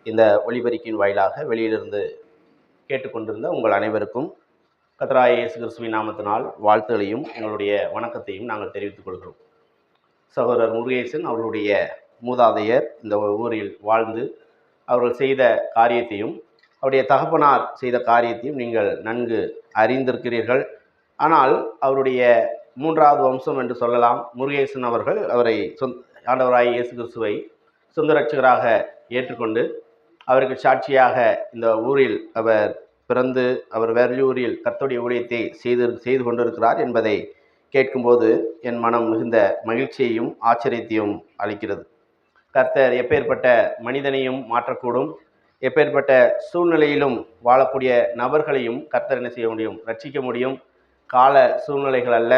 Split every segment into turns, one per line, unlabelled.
இந்த ஒலிபெருக்கின் வாயிலாக வெளியிலிருந்து கேட்டுக்கொண்டிருந்த உங்கள் அனைவருக்கும் கர்த்தராகிய இயேசு கிறிஸ்துவின் நாமத்தினால் வாழ்த்துகளையும் எங்களுடைய வணக்கத்தையும் நாங்கள் தெரிவித்துக் கொள்கிறோம். சகோதரர் முருகேசன் அவர்களுடைய மூதாதையர் இந்த ஊரில் வாழ்ந்து அவர்கள் செய்த காரியத்தையும் அவருடைய தகப்பனார் செய்த காரியத்தையும் நீங்கள் நன்கு அறிந்திருக்கிறீர்கள். ஆனால் அவருடைய மூன்றாவது வம்சம் என்று சொல்லலாம். முருகேசன் அவர்கள் அவரை ஆண்டவராகிய இயேசு கிறிஸ்துவை சொந்த இரட்சகராக ஏற்றுக்கொண்டு அவருக்கு சாட்சியாக இந்த ஊரில் அவர் பிறந்து அவர் வெளியூரில் கர்த்தருடைய ஊழியத்தை செய்து கொண்டிருக்கிறார் என்பதை கேட்கும்போது என் மனம் மிகுந்த மகிழ்ச்சியையும் ஆச்சரியத்தையும் அளிக்கிறது. கர்த்தர் எப்பேற்பட்ட மனிதனையும் மாற்றக்கூடும், எப்பேற்பட்ட சூழ்நிலையிலும் வாழக்கூடிய நபர்களையும் கர்த்தர் என்ன செய்ய முடியும்? ரட்சிக்க முடியும். கால சூழ்நிலைகள் அல்ல,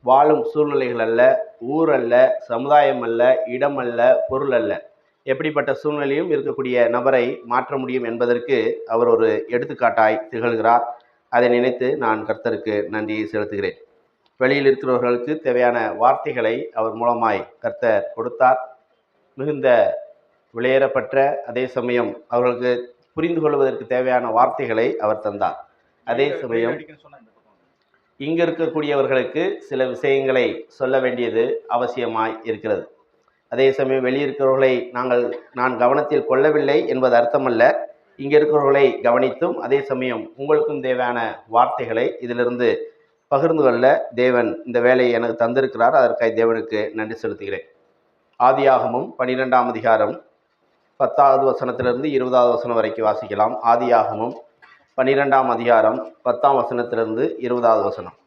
வாழும் சூழ்நிலைகள் அல்ல, ஊர் அல்ல, சமுதாயம் அல்ல, இடம் அல்ல, பொருள் அல்ல, எப்படிப்பட்ட சூழ்நிலையும் இருக்கக்கூடிய நபரை மாற்ற முடியும் என்பதற்கு அவர் ஒரு எடுத்துக்காட்டாய் திகழ்கிறார். அதை நினைத்து நான் கர்த்தருக்கு நன்றியை செலுத்துகிறேன். வெளியில் இருக்கிறவர்களுக்கு தேவையான வார்த்தைகளை அவர் மூலமாய் கர்த்தர் கொடுத்தார். மிகுந்த விலையேறப்பட்ட அதே சமயம் அவர்களுக்கு புரிந்து கொள்வதற்கு தேவையான வார்த்தைகளை அவர் தந்தார். அதே சமயம் இங்கு இருக்கக்கூடியவர்களுக்கு சில விஷயங்களை சொல்ல வேண்டியது அவசியமாய் இருக்கிறது. அதே சமயம் வெளியிருக்கிறவர்களை நான் கவனத்தில் கொள்ளவில்லை என்பது அர்த்தமல்ல. இங்கே இருக்கிறவர்களை கவனித்தும் அதே சமயம் உங்களுக்கும் தேவையான வார்த்தைகளை இதிலிருந்து பகிர்ந்து கொள்ள தேவன் இந்த வேலையை எனக்கு தந்திருக்கிறார். அதற்காக தேவனுக்கு நன்றி செலுத்துகிறேன். ஆதியாகமம் 12ஆம் அதிகாரம் 10வது வசனத்திலிருந்து 20வது வசனம் வரைக்கும் வாசிக்கலாம். ஆதியாகமம் 12ஆம் அதிகாரம் 10ஆம் வசனத்திலிருந்து 20வது வசனம்.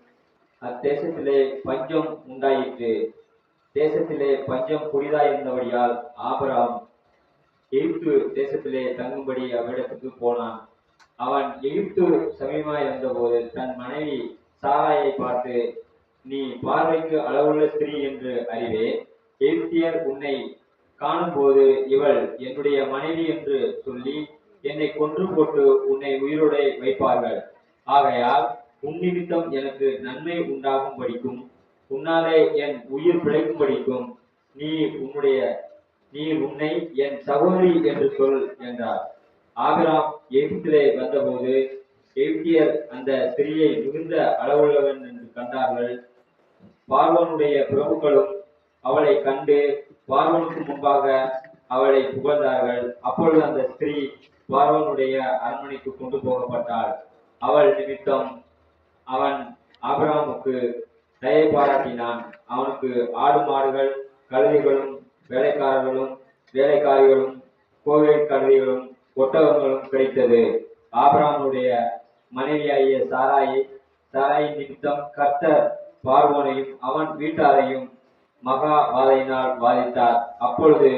அத்தேசத்திலே பஞ்சம் உண்டாயிற்று. தேசத்திலே பஞ்சம் புதிதாயிருந்தபடியால் ஆபிரகாம் எகிப்து தேசத்திலே தங்கும்படி அவ்விடத்துக்கு போனான். அவன் எகிப்து சமீபமாய் இருந்தபோது தன் மனைவி சாராயை பார்த்து, நீ பார்வைக்கு அளவுள்ள ஸ்திரீ என்று அறிவே. எகிப்தியர் உன்னை காணும்போது இவள் என்னுடைய மனைவி என்று சொல்லி என்னை கொன்று போட்டு உன்னை உயிரோடு வைப்பார்கள். ஆகையால் உன் நிமித்தம் எனக்கு நன்மை உண்டாகும் படிக்கும், உன்னாலே என் உயிர் பிழைக்கும் படிக்கும் நீ உன்னை என் சகோதரி என்று சொல் என்றார். ஆபிரகாம் எகிப்திலே வந்தபோது எகிப்தியர் அந்த ஸ்திரீயை மிகுந்த அளவுள்ளவன் என்று கண்டார்கள். பார்வோனுடைய பிரபுக்களும் அவளை கண்டு பார்வோனுக்கு முன்பாக அவளை புகழ்ந்தார்கள். அப்பொழுது அந்த ஸ்திரீ பார்வோனுடைய அரண்மனைக்கு கொண்டு போகப்பட்டாள். அவள் நிமித்தம் அவன் ஆபிரகாமுக்கு தயை பாராட்டினான். அவனுக்கு ஆடு மாடுகள், கழுதைகளும், வேலைக்காரிகளும், கோவில் கழுதைகளும், ஒட்டகங்களும் கிடைத்தது. ஆபிரகாமுடைய மனைவியாகிய சாராயின் நிமித்தம் கர்த்தர் பார்வோனையும் அவன் வீட்டாரையும் மகா வாதையினால் வாதித்தார். அப்பொழுது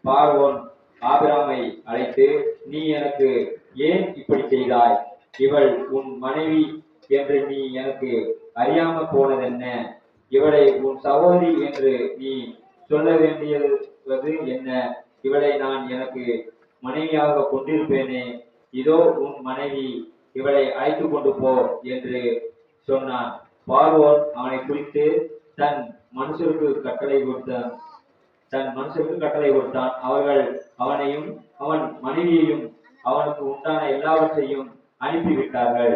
பார்வோன் ஆபிரகாமை அழைத்து, நீ எனக்கு ஏன் இப்படி செய்தாய்? இவள் உன் மனைவி என்று நீ எனக்கு அறியாம போனதென்ன? இவளை உன் சகோதரி என்று நீ சொல்ல வேண்டியது என்ன? இவளை நான் எனக்கு மனைவியாக கொண்டிருப்பேனே. இதோ உன் மனைவி, இவளை அழைத்து கொண்டு போ என்று சொன்னான். பார்வோன் அவனை குறித்து தன் மனுஷருக்கு கட்டளை கொடுத்தான். அவர்கள் அவனையும் அவன் மனைவியையும் அவனுக்கு உண்டான எல்லாவற்றையும் அனுப்பிவிட்டார்கள்.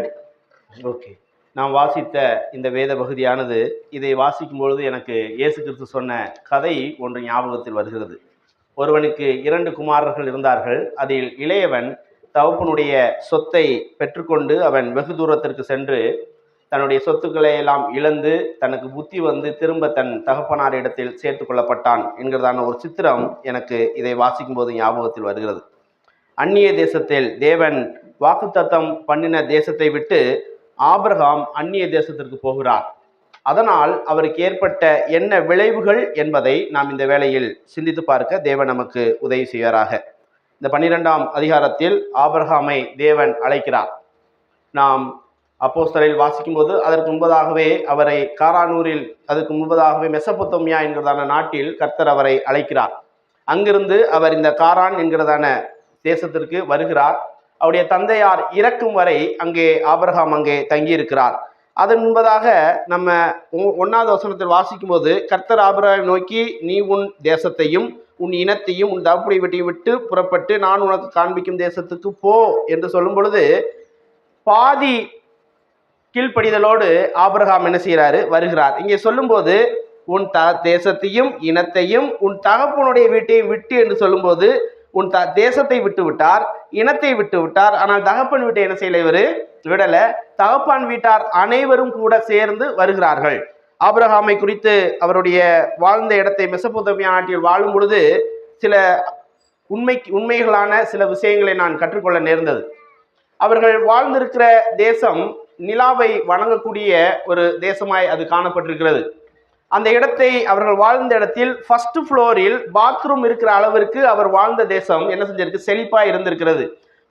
ஓகே, நாம் வாசித்த இந்த வேத பகுதியானது, இதை வாசிக்கும் பொழுது எனக்கு இயேசு கிறிஸ்து சொன்ன கதை ஒன்று ஞாபகத்தில் வருகிறது. ஒருவனுக்கு 2 குமாரர்கள் இருந்தார்கள். அதில் இளையவன் தகப்பனுடைய சொத்தை பெற்றுக்கொண்டு அவன் வெகு தூரத்திற்கு சென்று தன்னுடைய சொத்துக்களை எல்லாம் இழந்து தனக்கு புத்தி வந்து திரும்ப தன் தகப்பனாரிடத்தில் சேர்த்து கொள்ளப்பட்டான் என்கிறதான ஒரு சித்திரம் எனக்கு இதை வாசிக்கும் போது ஞாபகத்தில் வருகிறது. அந்நிய தேசத்தில் தேவன் வாக்குத்தத்தம் பண்ணின தேசத்தை விட்டு ஆபிரகாம் அந்நிய தேசத்திற்கு போகிறார். அதனால் அவருக்கு ஏற்பட்ட என்ன விளைவுகள் என்பதை நாம் இந்த வேளையில் சிந்தித்து பார்க்க தேவன் நமக்கு உதவி செய்வாராக. இந்த 12ஆம் அதிகாரத்தில் ஆபிரகாமை தேவன் அழைக்கிறார். நாம் அப்போஸ்தலரில் வாசிக்கும்போது அதற்கு முன்பதாகவே அவரை காரானூரில், அதுக்கு முன்பதாகவே மெசொப்பொத்தேமியா என்கிறதான நாட்டில் கர்த்தர் அவரை அழைக்கிறார். அங்கிருந்து அவர் இந்த காரான் என்கிறதான தேசத்திற்கு வருகிறார். அவருடைய தந்தையார் இறக்கும் வரை ஆபிரகாம் அங்கே தங்கியிருக்கிறார். அதன் முன்பதாக நம்ம 1வது வசனத்தில் வாசிக்கும் போது கர்த்தர் ஆபிரகாமை நோக்கி, நீ உன் தேசத்தையும் உன் இனத்தையும் உன் தகப்பனை வீட்டையும் விட்டு புறப்பட்டு நான் உனக்கு காண்பிக்கும் தேசத்துக்கு போ என்று சொல்லும் பொழுது பாதி கீழ்ப்படிதலோடு ஆபிரகாம் என்ன செய்கிறாரு, வருகிறார். இங்கே சொல்லும்போது உன் தேசத்தையும் இனத்தையும் உன் தகப்பனுடைய வீட்டையும் விட்டு என்று சொல்லும்போது உன் தேசத்தை விட்டு விட்டார், இனத்தை விட்டு விட்டார். ஆனால் தகப்பன் வீட்டை என்ன செய்யல, இவர் விடல. தகப்பான் வீட்டார் அனைவரும் கூட சேர்ந்து வருகிறார்கள். ஆபிரகாமை குறித்து அவருடைய வாழ்ந்த இடத்தை மெசொப்பொத்தேமியா நாட்டில் வாழும் பொழுது சில உண்மைகளான சில விஷயங்களை நான் கற்றுக்கொள்ள நேர்ந்தது. அவர்கள் வாழ்ந்திருக்கிற தேசம் நிலாவை வணங்கக்கூடிய ஒரு தேசமாய் அது காணப்பட்டிருக்கிறது. அந்த இடத்தை அவர்கள் வாழ்ந்த இடத்தில் ஃபர்ஸ்ட் ஃப்ளோரில் பாத்ரூம் இருக்கிற அளவிற்கு அவர் வாழ்ந்த தேசம் என்ன செஞ்சிருக்கு, செழிப்பா இருந்திருக்கிறது.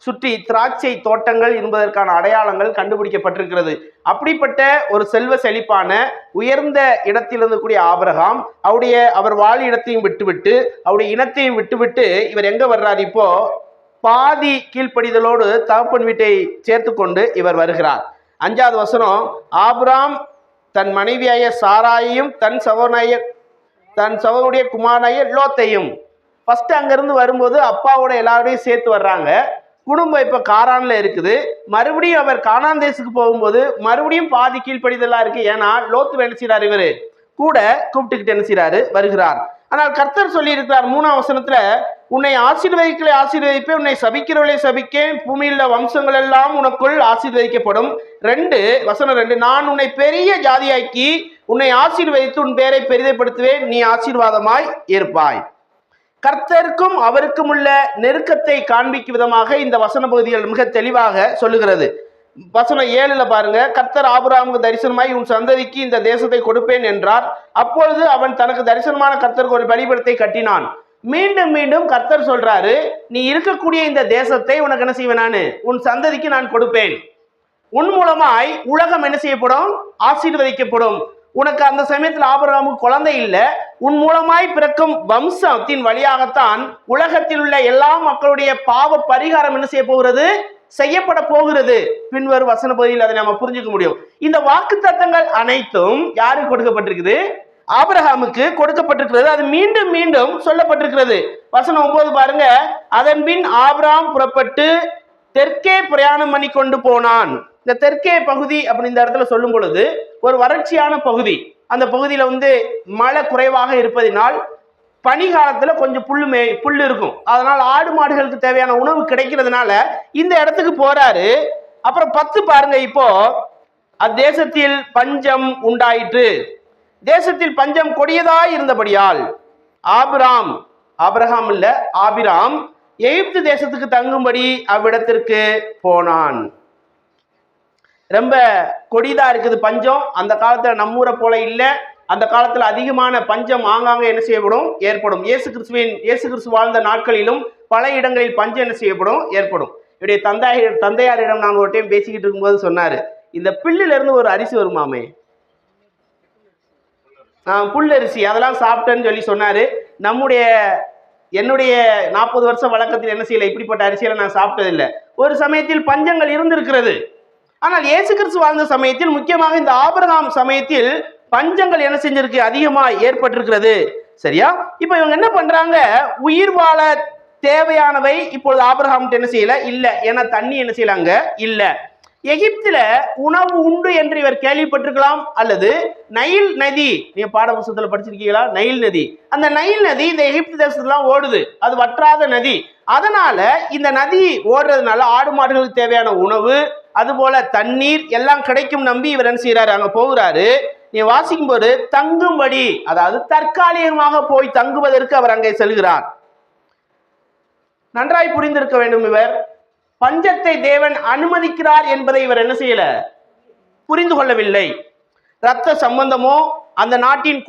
சுற்றி திராட்சை தோட்டங்கள் என்பதற்கான அடையாளங்கள் கண்டுபிடிக்கப்பட்டிருக்கிறது. அப்படிப்பட்ட ஒரு செல்வ செழிப்பான உயர்ந்த இடத்தில் இருந்தக்கூடிய ஆபிரகாம் அவர் வாழ இடத்தையும் விட்டுவிட்டு அவருடைய இனத்தையும் விட்டுவிட்டு இவர் எங்க வர்றார், இப்போ பாதி கீழ்ப்படிதலோடு தகப்பன் வீட்டை சேர்த்து கொண்டு இவர் வருகிறார். 5வது வசனம், ஆபிரகாம் தன் மனைவியாய சாராயையும் தன் சகோதரனுடைய குமாரனாய லோத்தையும். ஃபர்ஸ்ட் அங்கிருந்து வரும்போது அப்பாவோட எல்லாரோடையும் சேர்த்து வர்றாங்க. குடும்பம் இப்ப காரான்ல இருக்குது. மறுபடியும் அவர் கானான் தேசத்துக்கு போகும்போது மறுபடியும் பாதி கீழ்ப்படிதலா இருக்கு. ஏன்னா லோத்து என்ன செய்யறாரு, இவரு கூட கூப்பிட்டுக்கிட்டு என்ன செய்யறாரு, வருகிறார். ஆனால் கர்த்தர் சொல்லி இருக்கிறார் 3ஆம் வசனத்துல, உன்னை ஆசீர்வதிக்கலை ஆசீர்வதிப்பேன், உன்னை சபிக்கிறவளை சபிக்கேன், பூமியில் வம்சங்கள் எல்லாம் உனக்குள் ஆசீர்வதிக்கப்படும். வசனம் 2, நான் உன்னை பெரிய ஜாதியாக்கி உன்னை ஆசீர்வதித்து உன் பேரை பெரிதைப்படுத்துவேன், நீ ஆசீர்வாதமாய் இருப்பாய். கர்த்தருக்கும் அவருக்கும் உள்ள நெருக்கத்தை காண்பிக்கும் விதமாக இந்த வசன பகுதிகள் மிக தெளிவாக சொல்லுகிறது. வசனம் 7ல பாருங்க, கர்த்தர் ஆபிரகாமுக்கு தரிசனமாய் உன் சந்ததிக்கு இந்த தேசத்தை கொடுப்பேன் என்றார். அப்பொழுது அவன் தனக்கு தரிசனமான கர்த்தருக்கு ஒரு பலிபீடத்தை கட்டினான். மீண்டும் மீண்டும் கர்த்தர் சொல்றாரு, நீ இருக்கக்கூடிய இந்த தேசத்தை உனக்கு என்ன செய்வேன், நான் உன் சந்ததிக்கு நான் கொடுப்பேன். உன் மூலமாய் உலகம் என்ன செய்யப்படும், ஆசீர்வதிக்கப்படும். உனக்கு அந்த சமயத்தில் ஆபிரகாமுக்கு குழந்தை இல்லை. உன் மூலமாய் பிறக்கும் வம்சத்தின் வழியாகத்தான் உலகத்தில் உள்ள எல்லா மக்களுடைய பாவ பரிகாரம் என்ன செய்ய போகிறது, செய்யப்பட போகிறது. பின்வரும் வசன பகுதியில் அதை நாம புரிஞ்சுக்க முடியும். இந்த வாக்குத்தத்தங்கள் அனைத்தும் யாருக்கு கொடுக்கப்பட்டிருக்குது, ஆபிரகாமுக்கு கொடுக்கப்பட்டிருக்கிறது. அது மீண்டும் மீண்டும் சொல்லப்பட்டிருக்கிறது. வசனம் 9 பாருங்க, அதன் பின் ஆபிரகாம் புறப்பட்டு தெற்கே பிரயாணம் பண்ணி கொண்டு போனான். இந்த தெற்கே பகுதி அப்படி இந்த இடத்துல சொல்லும் பொழுது ஒரு வறட்சியான பகுதி. அந்த பகுதியில மழை குறைவாக இருப்பதினால் பனி காலத்துல கொஞ்சம் புல்லு இருக்கும். அதனால ஆடு மாடுகளுக்கு தேவையான உணவு கிடைக்கிறதுனால இந்த இடத்துக்கு போறாரு. அப்புறம் 10 பாருங்க, இப்போ அத்தேசத்தில் பஞ்சம் உண்டாயிற்று. தேசத்தில் பஞ்சம் கொடியதாய் இருந்தபடியால் ஆபிரகாம் இல்ல ஆபிராம் எகிப்து தேசத்துக்கு தங்கும்படி அவ்விடத்திற்கு போனான். ரொம்ப கொடிதா இருக்குது பஞ்சம். அந்த காலத்துல நம்மூரை போல இல்லை. அந்த காலத்துல அதிகமான பஞ்சம் ஆங்காங்க என்ன செய்யப்படும், ஏற்படும். இயேசு கிறிஸ்து வாழ்ந்த நாட்களிலும் பல இடங்களில் பஞ்சம் என்ன செய்யப்படும், ஏற்படும். என்னுடைய தந்தையாரிடம் நான் ஒரு டைம் பேசிக்கிட்டு இருக்கும்போது சொன்னாரு, இந்த பில்லுல இருந்து ஒரு அரிசி வருமாமே, புல்லரிசி, அதெல்லாம் சாப்பிட்டேன்னு சொல்லி சொன்னாரு. என்னுடைய 40 வருஷம் வழக்கத்தில் என்ன செய்யல, இப்படிப்பட்ட அரிசியெல்லாம் நான் சாப்பிட்டதில்லை. ஒரு சமயத்தில் பஞ்சங்கள் இருந்திருக்கிறது. ஆனால் இயேசு கிறிஸ்து வாழ்ந்த சமயத்தில், முக்கியமாக இந்த ஆபிரகாம் சமயத்தில் பஞ்சங்கள் என்ன செஞ்சிருக்கு, அதிகமா ஏற்பட்டிருக்கிறது. சரியா? இப்ப இவங்க என்ன பண்றாங்க, உயிர் வாழ தேவையானவை இப்பொழுது ஆபிரகாம் என்ன செய்யல, இல்ல. ஏன்னா தண்ணி என்ன செய்யலாங்க, இல்ல. எகிப்துல உணவு உண்டு என்று இவர் கேள்விப்பட்டிருக்கலாம். அல்லது நைல் நதி, நீங்க பாட புத்தகத்துல படிச்சிருக்கீங்களா, நைல் நதி. அந்த நைல் நதி இந்த எகிப்து தேசத்துலாம் ஓடுது. அது வற்றாத நதி. அதனால இந்த நதி ஓடுறதுனால ஆடு மாடுகளுக்கு தேவையான உணவு, அதுபோல தண்ணீர் எல்லாம் கிடைக்கும் நம்பி இவர் என்ன செய்யறாரு, அங்க போகிறாரு. நீ வாசிக்கும் போது தங்கும்படி, அதாவது தற்காலிகமாக போய் தங்குவதற்கு அவர் அங்கே செல்கிறார். நன்றாய் புரிந்திருக்க வேண்டும். இவர் பஞ்சத்தை தேவன் அனுமதிக்கிறார் என்பதை இவர் என்ன செய்யல, புரிந்து கொள்ளவில்லை. இரத்த சம்பந்தமோ அந்த நாட்டின்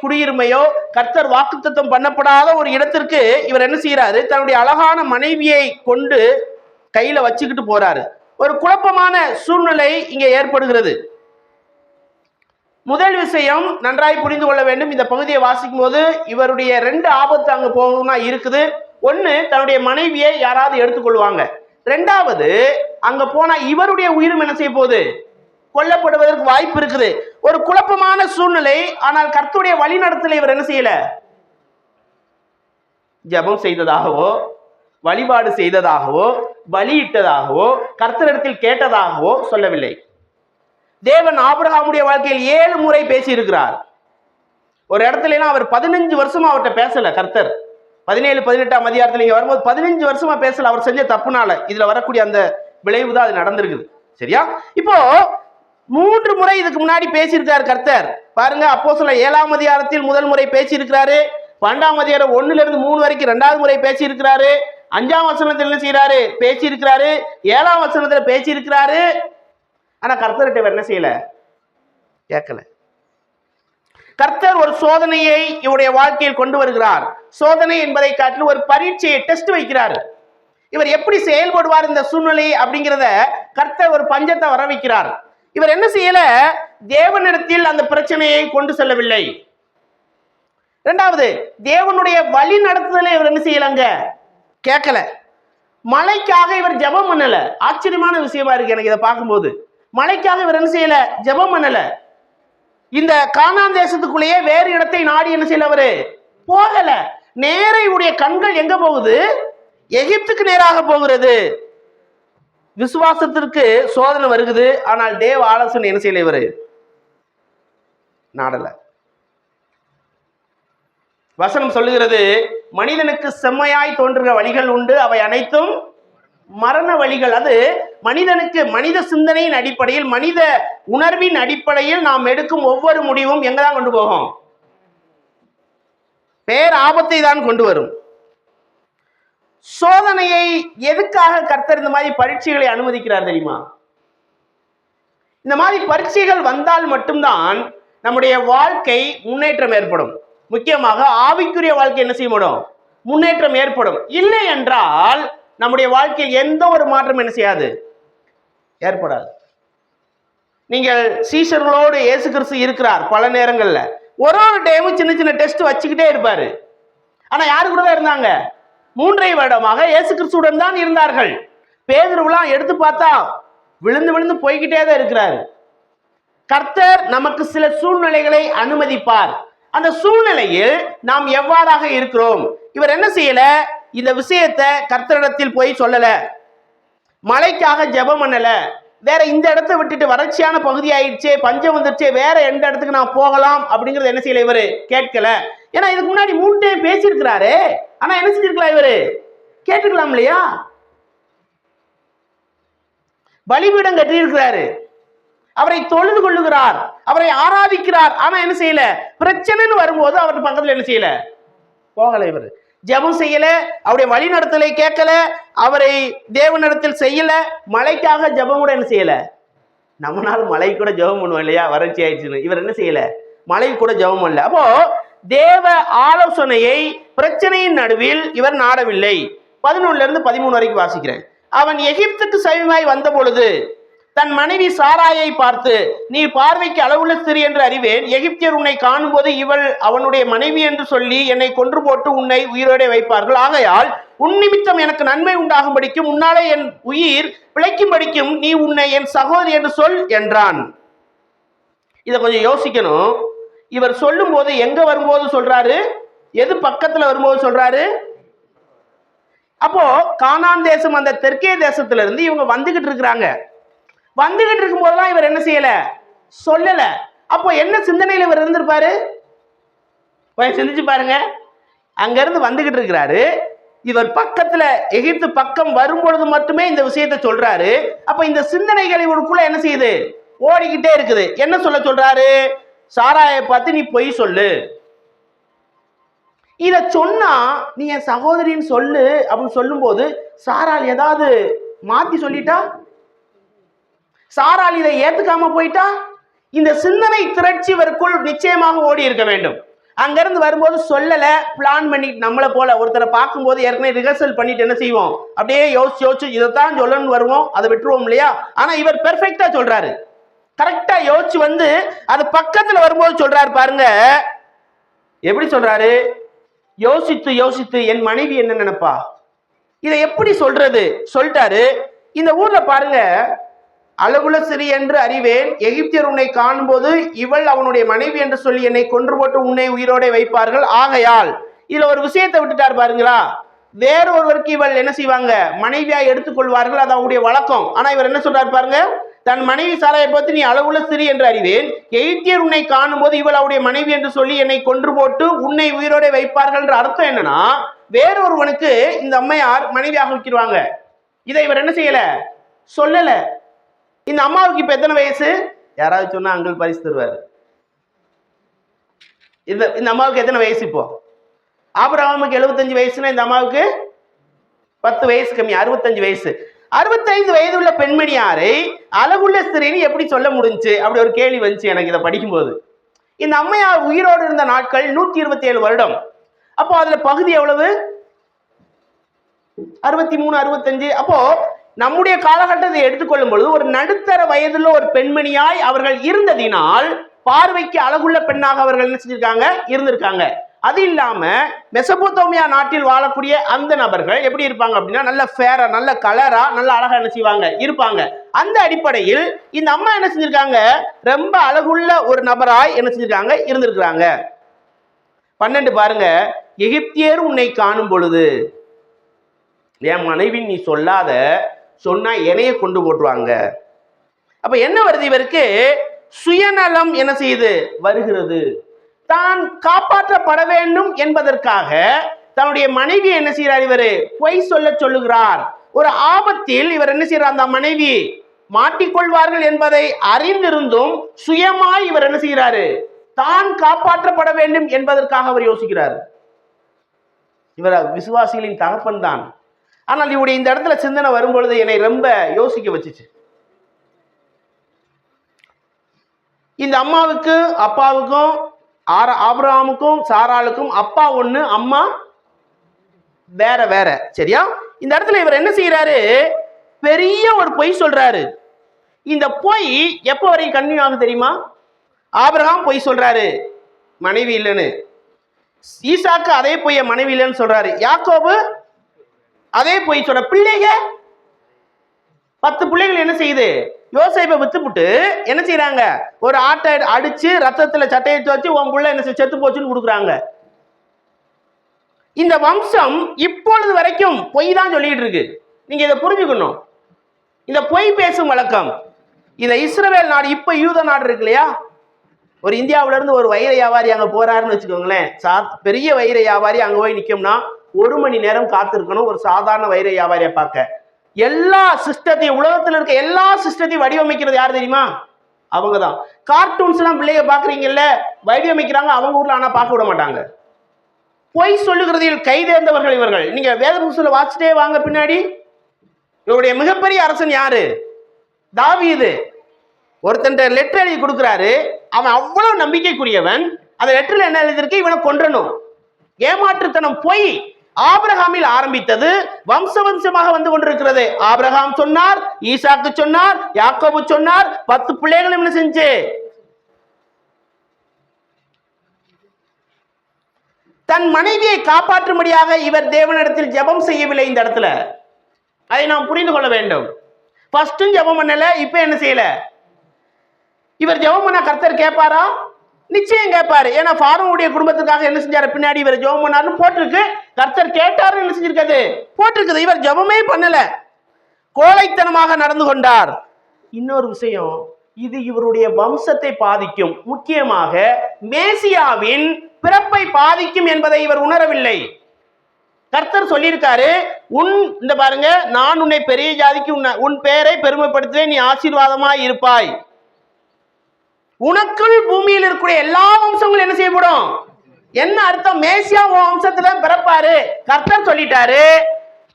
குடியுரிமையோ கர்த்தர் வாக்குத்தத்தம் பண்ணப்படாத ஒரு இடத்திற்கு இவர் என்ன செய்யறாரு, தன்னுடைய அழகான மனைவியை கொண்டு கையில வச்சுக்கிட்டு போறாரு. ஒரு குழப்பமான சூழ்நிலை இங்கே ஏற்படுகிறது. முதல் விஷயம் நன்றாய் புரிந்து கொள்ள வேண்டும். இந்த பகுதியை வாசிக்கும் போது இவருடைய 2 ஆபத்து அங்க போகணும்னா இருக்குது. ஒண்ணு, தன்னுடைய மனைவியை யாராவது எடுத்துக்கொள்வாங்க. 2வது, அங்க போனா இவருடைய உயிரும் என்ன செய்ய போகுது, கொல்லப்படுவதற்கு வாய்ப்பு இருக்குது. ஒரு குழப்பமான சூழ்நிலை. ஆனால் கர்த்தருடைய வழிநடத்தலை இவர் என்ன செய்யல? ஜெபம் செய்ததாகவோ, வழிபாடு செய்ததாகவோ, பலியிட்டதாகவோ, கர்த்தரிடத்தில் கேட்டதாகவோ சொல்லவில்லை. தேவன் ஆபிரகாமுடைய வாழ்க்கையில் 7 முறை பேசி இருக்கிறார். ஒரு இடத்துல அவர் 15 வருஷமா அவர்கிட்ட பேசல. கர்த்தர் 17, 18ஆம் அதிகாரத்தில் நீங்க வரும்போது 15 வருஷமா பேசல. அவர் செஞ்ச தப்புனால இதுல வரக்கூடிய அந்த விளைவு தான் அது நடந்திருக்குது. சரியா? இப்போ 3 முறை இதுக்கு முன்னாடி பேசியிருக்காரு கர்த்தர். பாருங்க, அப்போஸ்தலர் 7ஆம் அதிகாரத்தில் முதல் முறை பேசியிருக்கிறாரு. 12ஆம் அதிகாரம் 1ல இருந்து 3 வரைக்கும் 2வது முறை பேசியிருக்கிறாரு. 5ஆம் வசனத்தில் என்ன செய்யறாரு? பேசியிருக்கிறாரு. 7ஆம் வசனத்துல பேசியிருக்கிறாரு. ஆனா கர்த்தர்கிட்ட இவர் என்ன செய்யல? கேட்கல. கர்த்தர் ஒரு சோதனையை இவருடைய வாழ்க்கையில் கொண்டு வருகிறார். சோதனை என்பதை காட்டிலும் ஒரு பரீட்சையை, டெஸ்ட் வைக்கிறார். இவர் எப்படி செயல்படுவார் இந்த சூழ்நிலை அப்படிங்கிறத கர்த்தர் ஒரு பஞ்சத்தை வர வைக்கிறார். இவர் என்ன செய்யல? தேவனிடத்தில் அந்த பிரச்சனையை கொண்டு செல்லவில்லை. இரண்டாவது, தேவனுடைய வழி நடத்துதலை இவர் என்ன செய்யலங்க? கேட்கல. மழைக்காக இவர் ஜெபம் பண்ணல. ஆச்சரியமான விஷயமா இருக்கு எனக்கு இதை பார்க்கும்போது. மழைக்காக இவர் என்ன செய்யல? ஜெபம் பண்ணல. இந்த கானான் தேசத்துக்குள்ளேயே வேறு இடத்தை நாடி என்ன செய்யல? அவரு போகல. நேர இவருடைய கண்கள் எங்க போகுது? எகிப்துக்கு நேராக போகிறது. விசுவாசத்திற்கு சோதனை வருகிறது. ஆனால் தேவ ஆலோசனை என்ன செய்யல? இவரு நாடல. வசனம் சொல்லுகிறது, மனிதனுக்கு செம்மையாய் தோன்றுகிற வழிகள் உண்டு, அவை அனைத்தும் மரண வழிகள். அது மனிதனுக்கு, மனித சிந்தனையின் அடிப்படையில், மனித உணர்வின் அடிப்படையில் நாம் எடுக்கும் ஒவ்வொரு முடிவும் எங்க தான் கொண்டு போகும்? பேர் ஆபத்தை தான் கொண்டு வரும். சோதனையை எதுக்காக கர்த்தர் இந்த மாதிரி பரீட்சைகளை அனுமதிக்கிறார் தெரியுமா? இந்த மாதிரி பரீட்சைகள் வந்தால் மட்டும்தான் நம்முடைய வாழ்க்கை முன்னேற்றம் ஏற்படும். முக்கியமாக ஆவிக்குரிய வாழ்க்கை என்ன செய்ய முடியும்? முன்னேற்றம் ஏற்படும். இல்லை என்றால் நம்முடைய வாழ்க்கையில் எந்த ஒரு மாற்றம் என்ன செய்யாது? ஏற்படாது. நீங்கள் சீஷர்களோடு இயேசு கிறிஸ்து இருக்கிறார். பல நேரங்கள்ல ஒரு டைமும் சின்ன சின்ன டெஸ்ட் வச்சுக்கிட்டே இருப்பாரு. ஆனா யாரு கூட தான் இருந்தாங்க? 3 வருடமாக இயேசு கிறிஸ்துவுடன் தான் இருந்தார்கள். பேதுருவெல்லாம் எடுத்து பார்த்தா விழுந்து விழுந்து போய்கிட்டே தான் இருக்கிறாரு. கர்த்தர் நமக்கு சில சூழ்நிலைகளை அனுமதிப்பார். அந்த சூழ்நிலையில் நாம் எவ்வாறாக இருக்கிறோம்? இவர் என்ன செய்யல? இந்த விஷயத்தை கர்த்தரிடத்தில் போய் சொல்லல. மழைக்காக ஜெபம் பண்ணல. வேற இந்த இடத்தை விட்டுட்டு வறட்சியான பகுதி ஆயிடுச்சே, பஞ்சம் வந்துருச்சே, வேற எந்த இடத்துக்கு நான் போகலாம் அப்படிங்கறது என்ன செய்யல? இவரு கேட்கல. ஏன்னா இதுக்கு முன்னாடி 3 டைம் பேசியிருக்கிறாரு. ஆனா என்ன செஞ்சிருக்கலாம்? இவரு கேட்டுக்கலாம் இல்லையா? பலிபீடம் கட்டியிருக்கிறாரு. அவரை தொழுது கொள்ளுகிறார், அவரை ஆராதிக்கிறார். ஆனா என்ன செய்யல? பிரச்சனைன்னு வரும்போது அவர் பக்கத்துல என்ன செய்யல? போகல. இவர் ஜெபம் செய்யல, அவருடைய வழி நடத்தலை கேட்கல, அவரை தேவனிடத்தில் செய்யல. மழைக்காக ஜெபம் கூட என்ன செய்யல? நம்மளால மழை கூட ஜெபம் பண்ணுவோம் இல்லையா? வறட்சி ஆயிடுச்சுன்னு. இவர் என்ன செய்யல? மழை கூட ஜெபம் பண்ணல. அப்போ தேவ ஆலோசனையை பிரச்சனையின் நடுவில் இவர் நாடவில்லை. 11ல இருந்து 13 வரைக்கும் வாசிக்கிறேன். அவன் எகிப்துக்கு சமீபமாய் வந்த பொழுது தன் மனைவி சாராயை பார்த்து, நீ பார்வைக்கு அளவுள்ள சிறு என்று அறிவேன். எகிப்தியர் உன்னை காணும் போது இவள் அவனுடைய மனைவி என்று சொல்லி என்னை கொன்று போட்டு உன்னை உயிரோட வைப்பார்கள். ஆகையால் உன் நிமித்தம் எனக்கு நன்மை உண்டாகும்படிக்கும் உன்னாலே என் உயிர் பிழைக்கும்படிக்கும் நீ உன்னை என் சகோதரி என்று சொல் என்றான். இதை கொஞ்சம் யோசிக்கணும். இவர் சொல்லும் போது எங்க வரும்போது சொல்றாரு? எது பக்கத்துல வரும்போது சொல்றாரு? அப்போ கானான் தேசம், அந்த தெற்கே தேசத்துல இருந்து இவங்க வந்துகிட்டு இருக்கிறாங்க. வந்துகிட்டு இருக்கும் போதுதான் இவர் என்ன செய்யல? சொல்லல. அப்போ என்ன சிந்தனையில இவர் இருந்திருப்பாரு? சிந்திச்சு பாருங்க. அங்க இருந்து வந்துகிட்டு இருக்கிறாரு. இவர் பக்கத்துல எகிப்து பக்கம் வரும்பொழுது மட்டுமே இந்த விஷயத்தை சொல்றாரு. அப்ப இந்த சிந்தனைகள் இவருக்குள்ள என்ன செய்யுது? ஓடிக்கிட்டே இருக்குது. என்ன சொல்ல சொல்றாரு? சாராயை பார்த்து நீ பொய் சொல்லு. இத சொன்னா நீ என் சகோதரின்னு சொல்லு அப்படின்னு சொல்லும் போது சாரால் ஏதாவது மாத்தி சொல்லிட்டா, சாரால் இதை ஏத்துக்காம போயிட்டா, இந்த சிந்தனை திரட்சி இவருக்குள் நிச்சயமாக ஓடி இருக்க வேண்டும். அங்கிருந்து வரும்போது சொல்லல, பிளான் பண்ணிட்டு, நம்மளை போல ஒருத்தரை பார்க்கும்போது ஏற்கனவே ரிஹர்சல் பண்ணிட்டு என்ன செய்வோம்? அப்படியே யோசிச்சு யோசிச்சு இதைத்தான் சொல்லணும்னு வருவோம், அதை விட்டுருவோம் இல்லையா? ஆனா இவர் பெர்ஃபெக்டா சொல்றாரு. கரெக்டா யோசிச்சு வந்து அது பக்கத்துல வரும்போது சொல்றாரு. பாருங்க எப்படி சொல்றாரு? யோசித்து யோசித்து என் மனைவி என்ன நினைப்பா, இதை எப்படி சொல்றது சொல்லிட்டாரு. இந்த ஊர்ல பாருங்க அழகுல சிறி என்று அறிவேன், எகிப்தியர் உன்னை காணும்போது இவள் அவனுடைய மனைவி என்று சொல்லி என்னை கொன்று போட்டு உன்னை உயிரோட வைப்பார்கள். ஆகையால் இதுல ஒரு விஷயத்தை விட்டுட்டார் பாருங்களா, வேற ஒருவருக்கு இவள் என்ன செய்வாங்க, மனைவியா எடுத்துக்கொள்வார்கள், அது அவருடைய வழக்கம். ஆனா இவர் என்ன சொல்றாரு பாருங்க, தன் மனைவி சாராயை பார்த்து நீ அளவுல சிறி என்று அறிவேன், எகிப்தியர் உன்னை காணும் போது இவள் அவருடைய மனைவி என்று சொல்லி என்னை கொன்று போட்டு உன்னை உயிரோட வைப்பார்கள் என்ற அர்த்தம் என்னன்னா, வேறொருவனுக்கு இந்த அம்மையார் மனைவியாக வைக்கிறாங்க. இதை இவர் என்ன செய்யல, சொல்லல. இந்த அம்மாவுக்கு இப்ப எத்தனை வயசு, யாராவது சொன்னா அங்கிள் பரிசு தருவாரு. இந்த அம்மாவுக்கு எத்தனை வயசு இப்போ? ஆபிரகாமுக்கு 75 வயசுனா இந்த அம்மாவுக்கு 10 வயசு கம்மி, 65 வயசு. 65 வயது உள்ள பெண்மணியாரை அழகுள்ள ஸ்திரீன்னு எப்படி சொல்ல முடிஞ்சு? அப்படி ஒரு கேள்வி வந்துச்சு எனக்கு இதை படிக்கும்போது. இந்த அம்மையார் உயிரோடு இருந்த நாட்கள் 127 வருடம். அப்போ அதுல பகுதி எவ்வளவு? 63, 65. அப்போ நம்முடைய காலகட்டத்தை எடுத்துக்கொள்ளும் பொழுது ஒரு நடுத்தர வயதுள்ள ஒரு பெண்மணியாய் அவர்கள் இருந்ததினால் பார்வைக்கு அழகுள்ள பெண்ணாக அவர்கள் என்ன செஞ்சிருக்காங்க, இருந்திருக்காங்க. அது இல்லாம மெசபோத்தோமியா நாட்டில் வாழக்கூடிய அந்த நபர்கள் எப்படி இருப்பாங்க அப்படின்னா, நல்ல ஃபேரா, நல்ல கலரா, நல்ல அழகா என்ன செய்வாங்க, இருப்பாங்க. அந்த அடிப்படையில் இந்த அம்மா என்ன செஞ்சிருக்காங்க, ரொம்ப அழகுள்ள ஒரு நபராய் என்ன செஞ்சிருக்காங்க, இருந்திருக்கிறாங்க. 12 பாருங்க, எகிப்தியர் உன்னை காணும் பொழுது, என் மனைவி நீ சொல்லாத, சொன்னா என்னைய கொண்டு போட்டுருவாங்க. அப்ப என்ன வருது, இவருக்கு சுயநலம் என்ன செய்யுது, வருகிறது. தான் காப்பாற்றப்பட வேண்டும் என்பதற்காக தன்னுடைய மனைவி என்ன செய்யறார், இவர் பொய் சொல்லுகிறார். ஒரு ஆபத்தில் இவர் என்ன செய்யறார், அந்த மனைவி மாட்டிக்கொள்வார்கள் என்பதை அறிந்திருந்தும் சுயமாய் இவர் என்ன செய்கிறாரு, தான் காப்பாற்றப்பட வேண்டும் என்பதற்காக அவர் யோசிக்கிறார். இவர் விசுவாசிகளின் தகப்பன் தான். ஆனால் இவருடைய இந்த இடத்துல சிந்தனை வரும்பொழுது என்னை ரொம்ப யோசிக்க வச்சுச்சு. இந்த அம்மாவுக்கு அப்பாவுக்கும் ஆபிரகாமுக்கும் சாராளுக்கும் அப்பா ஒண்ணு, அம்மா வேற வேற. சரியா? இந்த இடத்துல இவர் என்ன செய்யறாரு, பெரிய ஒரு பொய் சொல்றாரு. இந்த பொய் எப்ப வரைக்கும் கன்னியூ ஆகும் தெரியுமா? ஆபிரகாம் பொய் சொல்றாரு மனைவி இல்லைன்னு, ஈசாக்கு அதே பொய்ய மனைவி இல்லைன்னு சொல்றாரு, யாக்கோபு அதே பொய் சொல்ற. பிள்ளைங்க 10 பிள்ளைகள் என்ன செய்யுது, யோசேப்பை வித்துப்புட்டு என்ன செய்யறாங்க, ஒரு ஆட்டை அடிச்சு ரத்தத்துல சட்டையை வச்சு உன் புள்ள என்ன செத்து போச்சுன்னு கொடுக்குறாங்க. இந்த வம்சம் இப்பொழுது வரைக்கும் பொய் தான் சொல்லிட்டு இருக்கு. நீங்க இதை புரிஞ்சுக்கணும். இந்த பொய் பேசும் வழக்கம் இந்த இஸ்ரவேல் நாடு, இப்ப யூத நாடு இருக்கு இல்லையா, ஒரு இந்தியாவில இருந்து ஒரு வைர வியாபாரி அங்க போறாருன்னு வச்சுக்கோங்களேன், பெரிய வைர வியாபாரி அங்க போய் நிக்கும்னா 1 மணி நேரம் காத்திருக்கணும் ஒரு சாதாரண வைர வியாபாரியை பார்க்க. எல்லா சிஸ்டத்தையும், உலகத்தில் இருக்க எல்லா சிஸ்டத்தையும் வடிவமைக்கிறது யார் தெரியுமா? அவங்க தான். கார்ட்டூன்ஸ் எல்லாம் பிள்ளைங்க பாக்குறீங்கல்ல, வடிவமைக்கிறாங்க அவங்க ஊர்ல, ஆனா பார்க்க விட மாட்டாங்க. பொய் சொல்லுகிறதில் கைதேர்ந்தவர்கள் இவர்கள். நீங்க வேத புத்தகத்துல வாசிட்டே வாங்க பின்னாடி. இவருடைய மிகப்பெரிய அரசன் யாரு? தாவீது. ஒருத்தன் லெட்டர் எழுதி கொடுக்கிறாரு, அவன் அவ்வளவு நம்பிக்கைக்குரியவன். அந்த லெட்டர்ல என்ன எழுதிருக்கு, இவனை கொன்றணும். ஏமாற்றுத்தனம், பொய் ஆபிரகாமில் ஆரம்பித்தது, வம்ச வம்சமாக வந்து கொண்டிருக்கிறது. ஆபிரகாம் சொன்னார், ஈசாக்கு சொன்னார், யாக்கோபு சொன்னார், 10 பிள்ளைகள் என்ன செஞ்சு. தன் மனைவியை காப்பாற்றும்படியாக இவர் தேவனிடத்தில் ஜெபம் செய்யவில்லை. இந்த இடத்துல அதை நாம் புரிந்து கொள்ள வேண்டும். ஃபர்ஸ்டும் ஜெபம் பண்ணல, இப்ப என்ன செய்யல. இவர் ஜெபம் பண்ண கர்த்தர் கேட்பாரா? நிச்சயம் கேட்பாரு. ஏன்னா ஃபாரூனுடைய குடும்பத்துக்காக என்ன செஞ்சாரு, பின்னாடி இவர் ஜெபம் பண்ணாருன்னு போட்டிருக்கு. கர்த்தர் கேட்டாரு என்ன செஞ்சிருக்காது, போட்டிருக்குது. இவர் ஜெபமே பண்ணல, கோழைத்தனமாக நடந்து கொண்டார். இன்னொரு விஷயம், இது இவருடைய வம்சத்தை பாதிக்கும், முக்கியமாக மேசியாவின் பிறப்பை பாதிக்கும் என்பதை இவர் உணரவில்லை. கர்த்தர் சொல்லியிருக்காரு, இந்த பாருங்க, நான் உன்னை பெரிய ஜாதிக்கு உன் பெயரை பெருமைப்படுத்துவேன், நீ ஆசீர்வாதமாய் இருப்பாய், உனக்குள் பூமியில் இருக்கக்கூடிய எல்லா வம்சங்களும் என்ன செய்யப்படும். என்ன அர்த்தம், மேசியா உன் வம்சத்துல பிறப்பாரு. கர்த்தர் சொல்லிட்டாரு,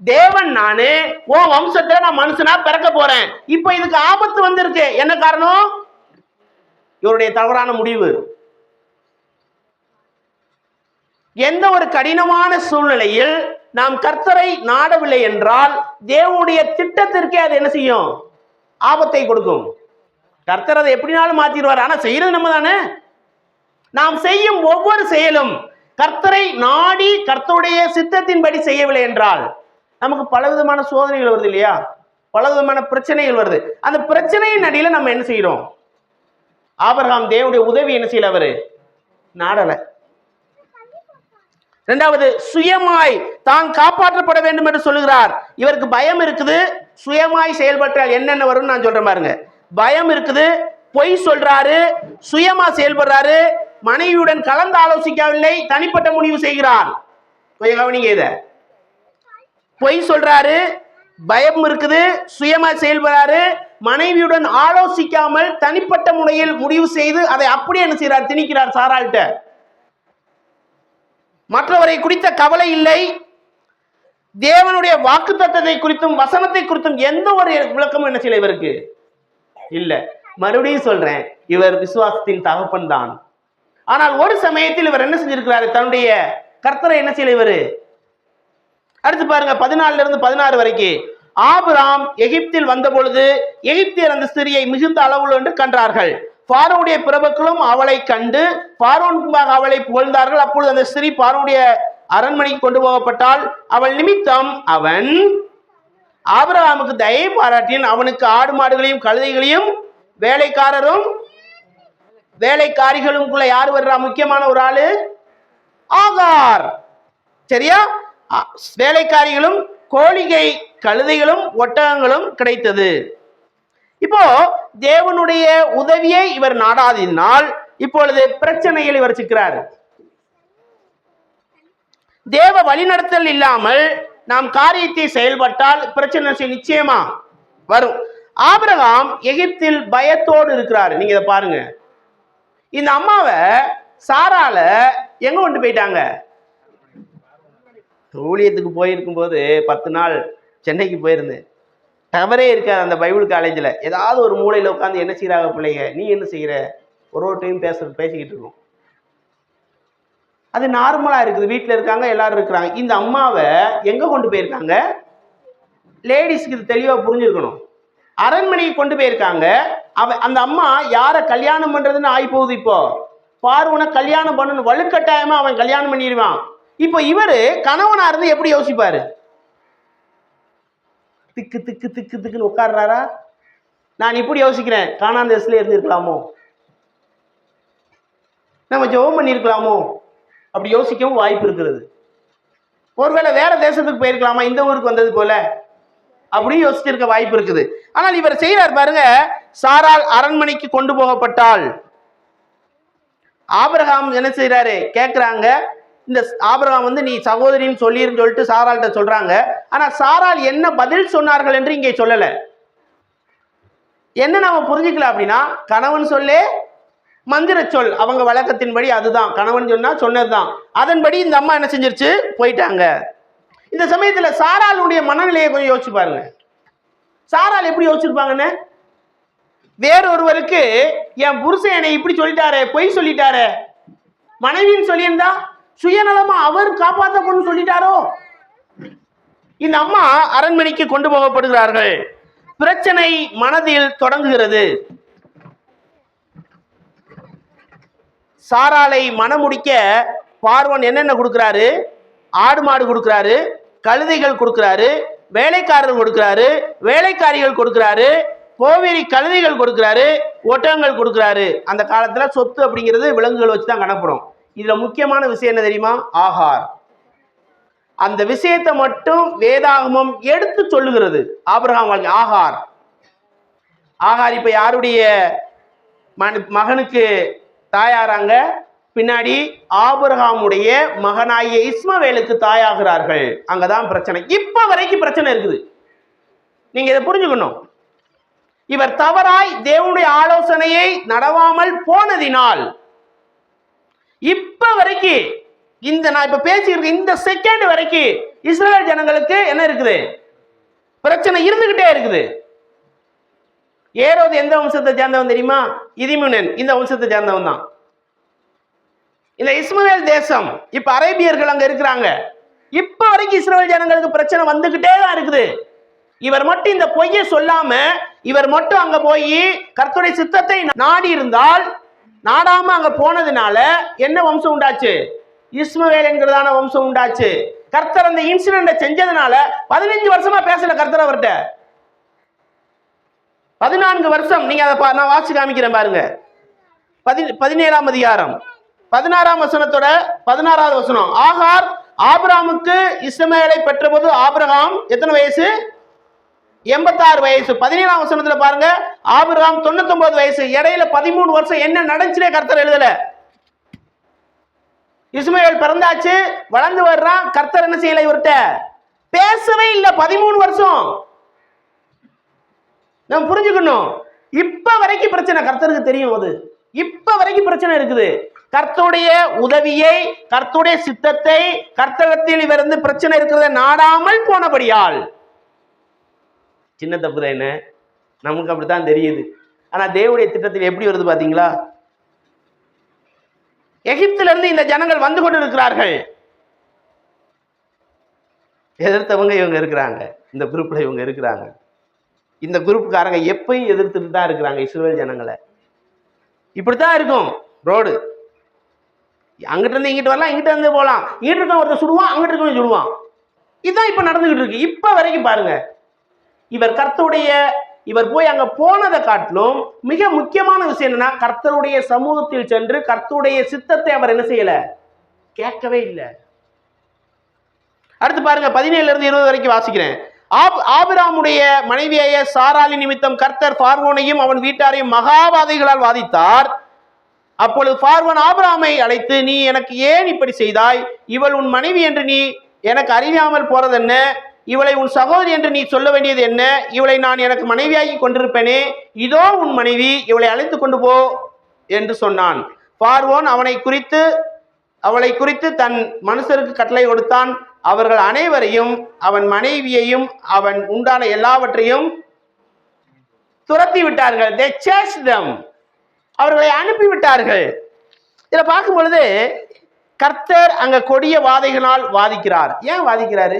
தேவன் நானு, உன் வம்சத்துல நான் மனுஷனா பிறக்க போறேன். இப்ப இதுக்கு ஆபத்து வந்திருக்கு. என்ன காரணம்? இவருடைய தவறான முடிவு. எந்த ஒரு கடினமான சூழ்நிலையில் நாம் கர்த்தரை நாடவில்லை என்றால் தேவனுடைய திட்டத்திற்கே அது என்ன செய்யும், ஆபத்தை கொடுக்கும். கர்த்தர் அதை எப்படினாலும் மாத்திடுவார். ஆனா செய்யறது நம்ம தானே. நாம் செய்யும் ஒவ்வொரு செயலும் கர்த்தரை நாடி கர்த்தருடைய சித்தத்தின்படி செய்யவில்லை என்றால் நமக்கு பலவிதமான சோதனைகள் வருது இல்லையா? பல விதமான பிரச்சனைகள் வருது. அந்த பிரச்சனையின் அடியில நம்ம என்ன செய்யறோம்? ஆபிரகாம் தேவனுடைய உதவி என்ன செய்யல, அவரு நாடல. இரண்டாவது, சுயமாய் தான் காப்பாற்றப்பட வேண்டும் என்று சொல்லுகிறார். இவருக்கு பயம் இருக்குது. சுயமாய் செயல்பட்டால் என்னென்ன வரும்னு நான் சொல்றேன் பாருங்க. பயம் இருக்குது, பொய் சொல்றாரு, சுயமா செயல்படுறாரு, மனைவியுடன் கலந்து ஆலோசிக்கவில்லை, தனிப்பட்ட முடிவு செய்கிறார். கொஞ்சம் கவனிங்க இத. பொய் சொல்றாரு, பயம் இருக்குது, சுயமா செயல்படுறாரு, மனைவியுடன் ஆலோசிக்காமல் தனிப்பட்ட முறையில் முடிவு செய்து அதை அப்படியே என்ன செய்யறார்? திணிக்கிறார் சாராள்கிட்ட. மற்றவரை குறித்த கவலை இல்லை. தேவனுடைய வாக்குத்தத்தத்தை குறித்தும் வசனத்தை குறித்தும் எந்த ஒரு விளக்கமும் என்ன செய்யல இவருக்கு இல்ல. மறுபடியும் சொல்றேன், இவர் விசுவாசத்தின் தகப்பன் தான். ஆனால் ஒரு சமயத்தில் இவர் என்ன செஞ்சிருக்கிறாரு? தன்னுடைய கர்த்தரை என்ன செய்யல இவரு. அடுத்து பாருங்க 14-16 வரைக்கும். ஆபிரகாம் எகிப்தில் வந்த பொழுது எகிப்தியர் அந்த ஸ்திரியை மிகுந்த அளவுள்ள என்று கண்டார்கள். பார்வோனுடைய பிரபுக்களும் அவளை கண்டு பார்வோன் முன்பாக அவளை புகழ்ந்தார்கள். அப்பொழுது அந்த ஸ்திரீ பார்வோனுடைய அரண்மனைக்கு கொண்டு போகப்பட்டால் அவள் நிமித்தம் அவன் ஆபிரகாமுக்கு தயை பாராட்டின். அவனுக்கு ஆடு மாடுகளையும் கழுதைகளையும் வேலைக்காரரும் வேலைக்காரிகளுக்குள்ள யார் வர்றா? முக்கியமான ஒரு ஆளு ஆகார். சரியா? வேலைக்காரிகளும் கோழிகை கழுதைகளும் ஒட்டகங்களும் கிடைத்தது. இப்போ தேவனுடைய உதவியை இவர் நாடாதினால் இப்பொழுது பிரச்சனையில் இவர் சிக்கிறார். தேவ வழிநடத்தல் இல்லாமல் நாம் காரியத்தை செயல்பட்டால் பிரச்சனை நிச்சயமா வரும். ஆபிரகாம் எகிப்தில் பயத்தோடு இருக்கிறார். நீங்க இதை பாருங்க. இந்த அம்மாவை சாரால எங்க கொண்டு போயிட்டாங்க? ஊழியத்துக்கு போயிருக்கும் போது 10 நாள் சென்னைக்கு போயிருந்தேன். டவரே இருக்காது அந்த பைபிள் காலேஜில். ஏதாவது ஒரு மூலையில் உட்காந்து என்ன செய்கிறாங்க பிள்ளைங்க, நீ என்ன செய்கிற, ஒரு டைம் பேசிக்கிட்டு இருக்கோம். அது நார்மலாக இருக்குது. வீட்டில் இருக்காங்க, எல்லாரும் இருக்கிறாங்க. இந்த அம்மாவை எங்கே கொண்டு போயிருக்காங்க? லேடிஸ்க்கு இது தெளிவாக புரிஞ்சிருக்கணும். அரண்மனைக்கு கொண்டு போயிருக்காங்க. அந்த அம்மா யாரை கல்யாணம் பண்ணுறதுன்னு ஆகி போகுது. இப்போ பார்வனை கல்யாணம் பண்ணணும், வலுக்கட்டாயமாக அவன் கல்யாணம் பண்ணிடுவான். இப்போ இவர் கணவனாக இருந்து எப்படி யோசிப்பாரு? திக்கு திக்கு திக்கு திக்குன்னு உட்கார்றாரா? நான் இப்படி யோசிக்கிறேன், கானான் தேசத்துல இருந்திருக்கலாமோ, நம்ம ஜெபம் பண்ணியிருக்கலாமோ, அப்படி யோசிக்கவும் வாய்ப்பு இருக்கிறது. ஒருவேளை வேற தேசத்துக்கு போயிருக்கலாமா, இந்த ஊருக்கு வந்தது போல, அப்படி யோசிச்சிருக்க வாய்ப்பு இருக்குது. ஆனால் இவர் செய்யறார் பாருங்க. சாராள் அரண்மனைக்கு கொண்டு போகப்பட்டால் ஆபிரகாம் என்ன செய்யறாரு? கேட்கிறாங்க. இந்த ஆபிரகாம் நீ சகோதரின்னு சொல்லிருன்னு சொல்லிட்டு சாராள்கிட்ட சொல்றாங்க. ஆனா சாராள் என்ன பதில் சொன்னார்கள் என்று இங்கே சொல்லல. என்ன நாம புரிஞ்சுக்கலாம் அப்படின்னா, கணவன் சொல்லே மந்திர சொல். அவங்க வழக்கத்தின்படி அதுதான், கணவன் சொன்னா சொன்னதுதான். அதன்படி இந்த அம்மா என்ன செஞ்சிருச்சு? போயிட்டாங்க. இந்த சமயத்துல சாராளுடைய மனநிலையை கொஞ்சம் யோசிச்சு பாருங்க. சாராள் எப்படி யோசிச்சிருப்பாங்கன்னு. வேறொருவருக்கு என் புருஷன் என்னை இப்படி சொல்லிட்டாரே, பொய் சொல்லிட்டாரே, மனைவின்னு சொல்லியிருந்தா சுயநலமா அவர் காப்பாற்றப்படும் சொல்லிட்டாரோ. இந்த அம்மா அரண்மனைக்கு கொண்டு போகப்படுகிறார்கள். பிரச்சனை மனதில் தொடங்குகிறது. சாராளை மனமுடிக்க பார்வன் என்னென்ன கொடுக்கிறாரு? ஆடு மாடு கொடுக்கிறாரு, கழுதைகள் கொடுக்கிறாரு, வேலைக்காரர்கள் கொடுக்கிறாரு, வேலைக்காரிகள் கொடுக்கிறாரு, கோவேரி கழுதைகள் கொடுக்கிறாரு, ஒட்டகங்கள் கொடுக்கிறாரு. அந்த காலத்துல சொத்து அப்படிங்கிறது விலங்குகள் வச்சு தான் கணப்படும். இதுல முக்கியமான விஷயம் என்ன தெரியுமா? ஆகார். அந்த விஷயத்தை மட்டும் வேதாகமம் எடுத்து சொல்லுகிறது. ஆபிரகாம் வாழ்க்கை ஆகார். ஆகார் இப்ப யாருடைய மகனுக்கு தாயாராங்க? பின்னாடி ஆபிரகாமுடைய மகனாகிய இஸ்மவேலுக்கு தாயாகிறார்கள். அங்கதான் பிரச்சனை. இப்ப வரைக்கும் பிரச்சனை இருக்குது. நீங்க இதை புரிஞ்சுக்கணும். இவர் தவறாய் தேவனுடைய ஆலோசனையை நடவாமல் போனதினால் இப்ப வரைக்கும் நான் இப்ப பேசியிருக்க இந்த செகண்ட் வரைக்கும் இஸ்ரவேல் ஜனங்களுக்கு என்ன இருக்குது? பிரச்சனை இருந்துகிட்டே இருக்குது. ஏரோது எந்த வம்சத்தை சேர்ந்தவன் தெரியுமா? இதிமுனன் இந்த வம்சத்தை சேர்ந்தவன் தான். இந்த இஸ்மவேல் தேசம் இப்ப அரேபியர்கள் அங்க இருக்கிறாங்க. இப்ப வரைக்கும் இஸ்ரவேல் ஜனங்களுக்கு பிரச்சனை வந்துகிட்டே தான் இருக்குது. இவர் மட்டும் இந்த பொய்யை சொல்லாம இவர் மட்டும் அங்க போய் கர்த்தருடைய சித்தத்தை நாடி இருந்தால், நாடாம அங்க போனதுனால என்ன வம்சம் உண்டாச்சு? இஸ்மவேல் என்கிறதான வம்சம் உண்டாச்சு. கர்த்தர் அந்த இன்சிடென்ட் செஞ்சதுனால 15 வருஷமா பேசல கர்த்தர் அவர்கிட்ட. 14 வருஷம். நீங்க அதை நான் வாசிச்சு காமிக்கிறேன் பாருங்க. 17ஆம் அதிகாரம் 16ஆம் வசனத்தோட 16வது வசனம். ஆகார் ஆபிரகாமுக்கு இஸ்மவேலை பெற்றபோது ஆபிரகாம் எத்தனை வயசு? 86 வயசு. 17ஆம் வசனத்துல பாருங்க, ஆபிரகாம் 99 வயசு. இடையில 13 வருஷம் என்ன நடந்துச்சுனே கர்த்தர் எழுதல. இஸ்மவேல் பிறந்தாச்சு, வளர்ந்து வர்றான். கர்த்தர் என்ன செய்யல? இவர்கிட்ட பேசவே இல்லை 13 வருஷம். நம்ம புரிஞ்சுக்கணும். இப்ப வரைக்கும் பிரச்சனை கர்த்தருக்கு தெரியும். அது இப்ப வரைக்கும் பிரச்சனை இருக்குது. கர்த்தருடைய உதவியை, கர்த்தருடைய சித்தத்தை, கர்த்தரத்தில் இவர் இருந்து பிரச்சனை இருக்கிறத நாடாமல் போனபடியால். சின்ன தப்பு தான், என்ன நமக்கு அப்படித்தான் தெரியுது. ஆனா தேவனுடைய திட்டத்தில் எப்படி வருது பாத்தீங்களா? எகிப்தில இருந்து இந்த ஜனங்கள் வந்து கொண்டு இருக்கிறார்கள். எதிர்த்தவங்க இவங்க இருக்கிறாங்க, இந்த குரூப்ல இவங்க இருக்கிறாங்க. இந்த குரூப்புக்காரங்க எப்பயும் எதிர்த்துட்டு தான் இருக்கிறாங்க இஸ்ரவேல் ஜனங்களை. இப்படித்தான் இருக்கும் ரோடு. அங்கிட்ட இருந்து இங்கிட்டு வரலாம், இங்கிட்ட இருந்து போகலாம். இங்கிட்டு இருக்க ஒருத்தர் சுடுவான், அங்கிட்டு இருக்கவங்க சுடுவான். இதுதான் இப்ப நடந்துகிட்டு இருக்கு. இப்ப வரைக்கும் பாருங்க, இவர் கர்த்தருடைய இவர் போய் அங்க போனதை காட்டிலும் மிக முக்கியமான விஷயம் என்னன்னா, கர்த்தருடைய சமூகத்தில் சென்று கர்த்தருடைய சித்தத்தை அவர் என்ன செய்யல? கேட்கவே இல்லை. அடுத்து பாருங்க, 17ல இருந்து 20 வரைக்கும் வாசிக்கிறேன். ஆபிராமுடைய மனைவியாய சாராளி நிமித்தம் கர்த்தர் பார்வோனையும் அவன் வீட்டாரையும் மகாவாதைகளால் வாதித்தார். அப்பொழுது பார்வோன் ஆபிராமை அழைத்து, நீ எனக்கு ஏன் இப்படி செய்தாய்? இவள் உன் மனைவி என்று நீ எனக்கு அறியாமல் போறது என்ன? இவளை உன் சகோதரி என்று நீ சொல்ல வேண்டியது என்ன? இவளை நான் எனக்கு மனைவியாகி கொண்டிருப்பேனே. இதோ உன் மனைவி, இவளை அழைத்து கொண்டு போ என்று சொன்னான். பார்வோன் அவளை குறித்து தன் மனுஷருக்கு கட்டளை கொடுத்தான். அவர்கள் அனைவரையும், அவன் மனைவியையும், அவன் உண்டான எல்லாவற்றையும் துரத்தி விட்டார்கள். They chased them. அவர்களை அனுப்பிவிட்டார்கள். இதில் பார்க்கும் பொழுது கர்த்தர் அங்க கொடிய வாதைகளால் வாதிக்கிறார். ஏன் வாதிக்கிறாரு?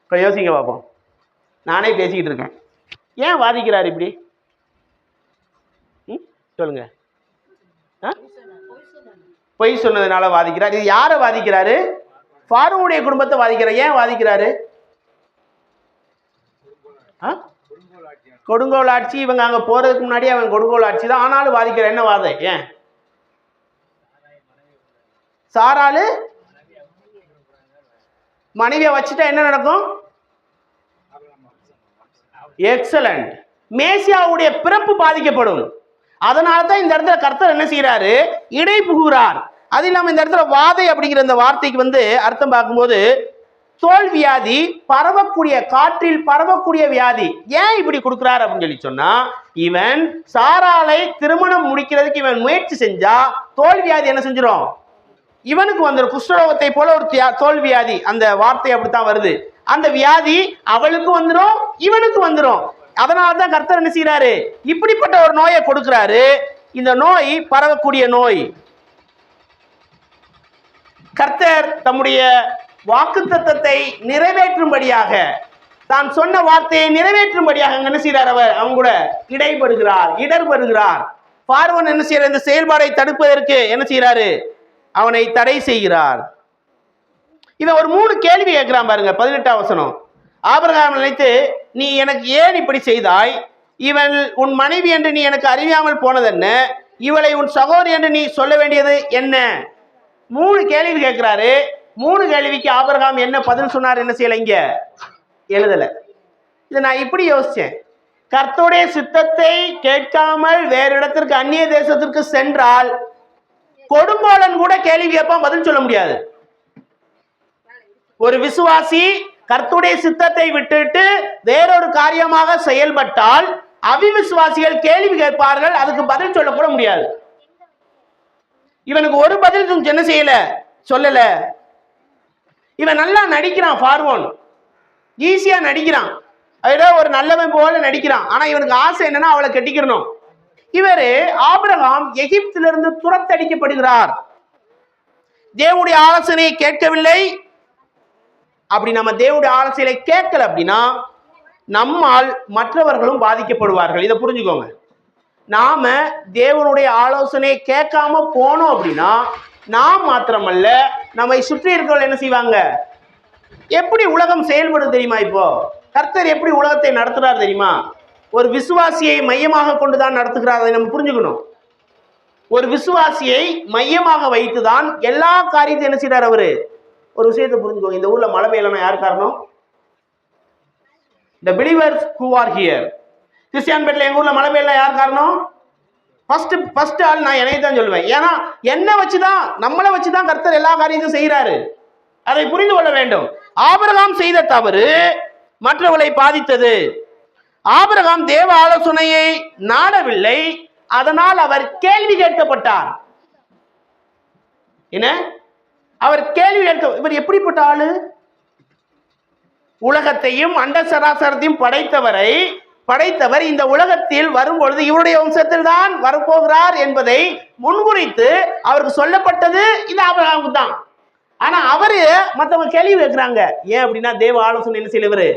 இப்போ யோசிங்க பார்ப்போம். நானே பேசிக்கிட்டு இருக்கேன். ஏன் வாதிக்கிறார் இப்படி? சொல்லுங்க. பொய் சொன்னதுனால வாதிக்கிறார். இது யாரை வாதிக்கிறாரு? பார்வோனுடைய குடும்பத்தை வாதிக்கிறார். ஏன் வாதிக்கிறாரு? கொடுங்கோல் ஆட்சி. இவங்க அங்க போறதுக்கு முன்னாடி அவன் கொடுங்கோல் ஆட்சி தான். ஆனாலும் வாதிக்கிற. என்ன வாதம்? ஏன்? சாராளு மனைவியை வச்சுட்டா என்ன நடக்கும்? எக்ஸலண்ட். மேசியாவுடைய பிறப்பு பாதிக்கப்படும். அதனால தான் இந்த இடத்துல கர்த்தர் என்ன செய்யறாரு? இடை புகுறார். அது இல்லாம இந்த இடத்துல வாதை அப்படிங்கிற இந்த வார்த்தைக்கு அர்த்தம் பார்க்கும்போது தோல் வியாதி, பரவக்கூடிய, காற்றில் பரவக்கூடிய வியாதி. ஏன் இப்படி கொடுக்குறாரு அப்படின்னு சொல்லி சொன்னா, இவன் சாராளை திருமணம் முடிக்கிறதுக்கு இவன் முயற்சி செஞ்சா தோல் வியாதி என்ன செஞ்சிடும்? இவனுக்கு வந்துடும். குஷ்டரோகத்தை போல ஒரு தோல் வியாதி. அந்த வார்த்தை அப்படித்தான் வருது. அந்த வியாதி அவளுக்கு வந்துடும், இவனுக்கு வந்துடும். அதனாலதான் கர்த்தர் என்ன செய்யறாரு? இப்படிப்பட்ட ஒரு நோயை கொடுக்கிறாரு. இந்த நோய் பரவக்கூடிய நோய். கர்த்தர் தம்முடைய வாக்குத்தத்தத்தை நிறைவேற்றும்படியாக, தான் சொன்ன வார்த்தையை நிறைவேற்றும்படியாக என்ன செய்யறார்? அவர் அவங்க கூட இடர்படுகிறார். பார்வோன் என்ன செய்யறார்? இந்த செயல்பாடை தடுப்பதற்கு என்ன செய்யறாரு? அவனை தடை செய்கிறார். இவன் ஒரு 3 கேள்வி கேட்கிறான் பாருங்க. 18ஆம் வசனம். ஆபிரகாம் நினைத்து, நீ எனக்கு ஏன் இப்படி செய்தாய்? இவள் உன் மனைவி என்று நீ எனக்கு அறியாமல் போனதென்ன? இவளை உன் சகோதரி என்று நீ சொல்ல வேண்டியது என்ன? 3 கேள்வி கேட்கிறாரு. 3 கேள்விக்கு ஆபிரகாம் என்ன பதில் சொன்னார்? என்ன செய்யல? இங்க எழுதல. இதை நான் இப்படி யோசிச்சேன். கர்த்தருடைய சித்தத்தை கேட்காமல் வேறு இடத்திற்கு, அந்நிய தேசத்திற்கு சென்றால் கொடுங்கோலன் கூட கேள்வி கேட்பான், பதில் சொல்ல முடியாது. ஒரு விசுவாசி கர்த்தருடைய சித்தத்தை விட்டுட்டு வேறொரு காரியமாக செயல்பட்டால் அவிவிசுவாசிகள் கேள்வி கேட்பார்கள், அதுக்கு பதில் சொல்ல கூட முடியாது. இவனுக்கு ஒரு பதில் என்ன செய்யல? சொல்லல. இவன் நல்லா நடிக்கிறான். பார்வோன் ஈஸியா நடிக்கிறான். ஏதோ ஒரு நல்லவன் போல நடிக்கிறான். ஆனா இவனுக்கு ஆசை என்னன்னா அவளை கட்டிக்கிறணும். இவரு ஆபிரகாம் எகிப்திலிருந்து துரத்தடிக்கப்படுகிறார். தேவனுடைய ஆலோசனையை கேட்கவில்லை. அப்படி நம்ம தேவனுடைய ஆலோசனையை கேட்கல அப்படின்னா நம்மால் மற்றவர்களும் பாதிக்கப்படுவார்கள். இதை புரிஞ்சுக்கோங்க. நாம தேவனுடைய ஆலோசனையை கேட்காம போனோம் அப்படின்னா நாம் மாத்திரமல்ல, நம்மை சுற்றி இருக்கிறவர்கள் என்ன செய்வாங்க? எப்படி உலகம் செயல்படும் தெரியுமா? இப்போ கர்த்தர் எப்படி உலகத்தை நடத்துறார் தெரியுமா? ஒரு விசுவாசியை மையமாக கொண்டுதான் நடத்துகிறார். அதை நம்ம புரிஞ்சுக்கணும். ஒரு விசுவாசியை மையமாக வைத்துதான் எல்லா காரியத்தையும் என்ன செய்யறார் அவரு. ஒரு விஷயத்தை புரிஞ்சுக்கோங்க. இந்த ஊர்ல மழை பெய்யலன்னா யார் காரணம்? The believers who are here. Christian பேட்ல எங்க ஊர்ல மழை பெய்யல யார் காரணம்? ஃபர்ஸ்ட் ஆள் நான் என்னை தான் சொல்லுவேன். ஏன்னா என்ன வச்சுதான், நம்மளை வச்சுதான் கர்த்தர் எல்லா காரியத்தையும் செய்யறாரு. அதை புரிந்து கொள்ள வேண்டும். ஆபிரகாம் செய்த தவறு மற்றவர்களை பாதித்தது. ஆபிரகாம் தேவ ஆலோசனையை நாடவில்லை, அதனால் அவர் கேள்வி கேட்கப்பட்டார். என்ன? அவர் கேள்வி கேட்க, இவர் எப்படிப்பட்ட ஆளு? உலகத்தையும் அண்ட சராசரத்தையும் படைத்தவர் இந்த உலகத்தில் வரும்பொழுது இவருடைய வம்சத்தில் தான் வரப்போகிறார் என்பதை முன்குறித்து அவருக்கு சொல்லப்பட்டது இந்த ஆபிரகாமுக்கு தான். ஆனா அவரு மற்றவங்க கேள்வி கேட்கிறாங்க. ஏன் அப்படின்னா தேவ ஆலோசனை என்ன செய்யலவரு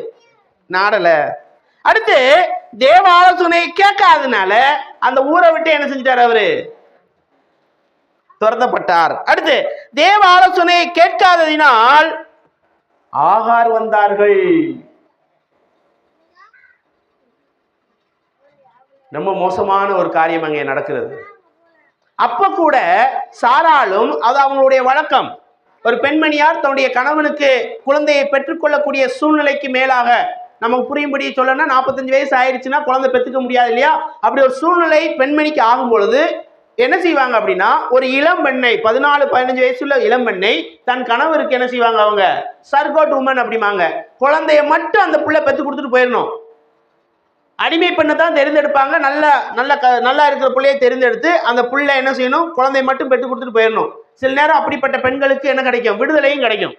நாடல. அடுத்து தேவ ஆலோசனை கேட்காதனால அந்த ஊரை விட்டு என்ன செஞ்சிட்டார் அவரு, துரத்தப்பட்டார். அடுத்து தேவ ஆலோசனை கேட்காததினால் ஆகார் வந்தார்கள். ரொம்ப மோசமான ஒரு காரியம் அங்கே நடக்கிறது. அப்ப கூட சாராலும், அது அவங்களுடைய வழக்கம், ஒரு பெண்மணியார் தன்னுடைய கணவனுக்கு குழந்தையை பெற்றுக்கொள்ளக்கூடிய சூழ்நிலைக்கு மேலாக, நமக்கு புரியும்படி சொல்லணும்னா 45 வயசு ஆயிடுச்சுன்னா குழந்தை பெற்றுக்க முடியாது இல்லையா? அப்படி ஒரு சூழ்நிலை பெண்மணிக்கு ஆகும் பொழுது என்ன செய்வாங்க அப்படின்னா, ஒரு இளம் பெண்ணை 14-15 வயசுள்ள இளம் பெண்ணை தன் கணவருக்கு என்ன செய்வாங்க, அவங்க சர்கோட் உமன் அப்படிமாங்க, குழந்தைய மட்டும் அந்த பிள்ளை பெற்று கொடுத்துட்டு போயிடணும். அடிமை பெண்ணை தான் தேர்ந்தெடுப்பாங்க. நல்லா இருக்கிற பிள்ளையை தேர்ந்தெடுத்து அந்த பிள்ளை என்ன செய்யணும், குழந்தைய மட்டும் பெற்று கொடுத்துட்டு போயிடணும். சில நேரம் அப்படிப்பட்ட பெண்களுக்கு என்ன கிடைக்கும், விடுதலையும் கிடைக்கும்.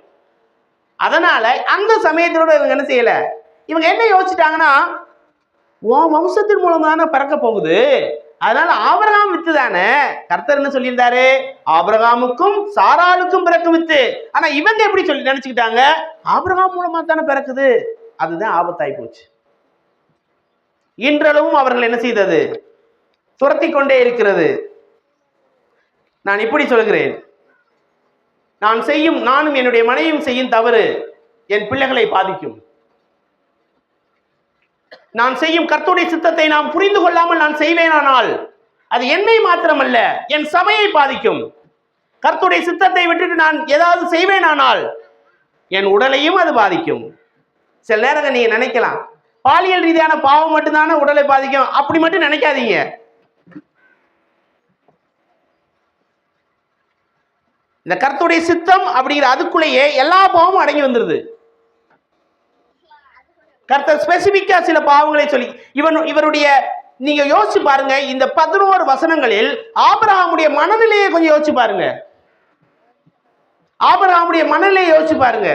அதனால அந்த சமயத்தோட இவங்க என்ன செய்யல, இவங்க என்ன யோசிச்சிட்டாங்கன்னா, உன் வம்சத்தின் மூலம் தானே பிறக்க போகுது, அதனால ஆபிரகாம் வித்து தானே. கர்த்தர் என்ன சொல்லியிருந்தாரு, ஆபிரகாமுக்கும் சாராளுக்கும் பிறக்கும் வித்து. ஆனா இவங்க எப்படி சொல்லி நினைச்சுக்கிட்டாங்க, ஆபிரகாம் மூலமா தானே பிறக்குது. அதுதான் ஆபத்தாய் போச்சு. இன்றளவும் அவர்கள் என்ன செய்தது, துரத்தி கொண்டே இருக்கிறது. நான் இப்படி சொல்கிறேன், நானும் என்னுடைய மனைவியும் செய்யும் தவறு என் பிள்ளைகளை பாதிக்கும். நான் செய்யும் கர்த்தருடைய சித்தத்தை நாம் புரிந்து கொள்ளாமல் நான் செய்வேனானால் அது என்னை மாத்திரமல்ல என் சபையை பாதிக்கும். கர்த்தருடைய சித்தத்தை விட்டுட்டு நான் ஏதாவது செய்வேனானால் என் உடலையும் அது பாதிக்கும். சில நேரங்கள் நீங்க நினைக்கலாம், பாலியல் ரீதியான பாவம் மட்டும்தானே உடலை பாதிக்கும், அப்படி மட்டும் நினைக்காதீங்க. இந்த கர்த்தருடைய சித்தம் அப்படிங்கிற அதுக்குள்ளேயே எல்லா பாவமும் அடங்கி வந்துருது. கர்த்தர் ஸ்பெசிபிக்கா சில பாவங்களை சொல்லி இவருடைய நீங்க யோசிச்சு பாருங்க. இந்த 11 வசனங்களில் ஆபிரகாமுடைய மனநிலையை கொஞ்சம் யோசிச்சு பாருங்க. ஆபிரகாமுடைய மனநிலையை யோசிச்சு பாருங்க.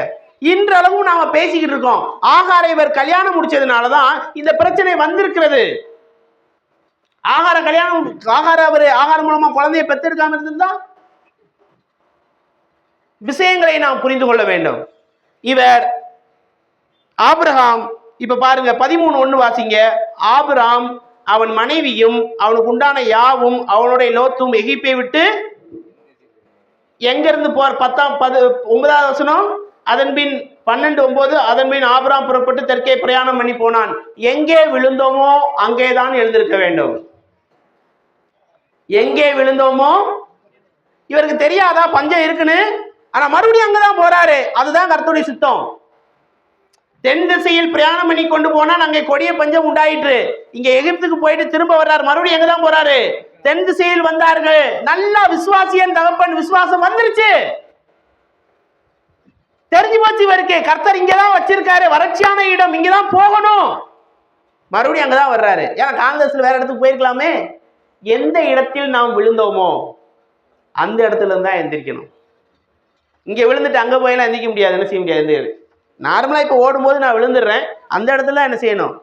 இன்றளவும் நாம பேசிக்கிட்டு இருக்கோம், ஆகாரை இவர் கல்யாணம் முடிச்சதுனாலதான் இந்த பிரச்சனை வந்திருக்கிறது. ஆகாரம் மூலமா குழந்தையை பெற்றெடுக்காம இருந்திருந்தா விஷயங்களை நாம் புரிந்து கொள்ள வேண்டும். இவர் ஆபிரகாம், இப்ப பாருங்க 13:1 வாசிங்க. ஆபிரகாம் அவன் மனைவியும் அவனுக்கு உண்டான யாவும் அவனுடைய லோத்தும் எகிப்தை விட்டு எங்க இருந்து போற 9வது வசனம். அதன்பின் 12:9 அதன்பின் ஆபிரகாம் புறப்பட்டு தெற்கே பிரயாணம் பண்ணி போனான். எங்கே விழுந்தோமோ அங்கேதான் எழுந்திருக்க வேண்டும். எங்கே விழுந்தோமோ, இவருக்கு தெரியாதா பஞ்சம் இருக்குன்னு? ஆனா மறுபடியும் அங்கதான் போறாரு. அதுதான் கர்த்தருடைய சித்தம். தென் திசையில் பிரயாணம் பண்ணி கொண்டு போனா அங்கே கொடிய பஞ்சம் உண்டாயிற்று. இங்க எகிப்துக்கு போயிட்டு திரும்ப வர்றாரு. மறுபடியும் எங்கதான் போறாரு, தென் திசையில் வந்தார்கள். நல்லா விசுவாசியன் தகப்பன் விசுவாசம் வந்துருச்சு, தெரிஞ்சு போச்சு இவருக்கு கர்த்தர் இங்கதான் வச்சிருக்காரு, வறட்சியான இடம், இங்கதான் போகணும். மறுபடியும் அங்கதான் வர்றாரு. ஏன்னா காங்கிரஸ்ல வேற இடத்துக்கு போயிருக்கலாமே. எந்த இடத்தில் நாம் விழுந்தோமோ அந்த இடத்துல இருந்தா எந்திரிக்கணும். இங்க விழுந்துட்டு அங்க போயெல்லாம் எந்திரிக்க முடியாது, என்ன செய்ய முடியாது. நார்மலா இப்ப ஓடும்போது நான் விழுந்துடுறேன், அந்த இடத்துல என்ன செய்யணும்.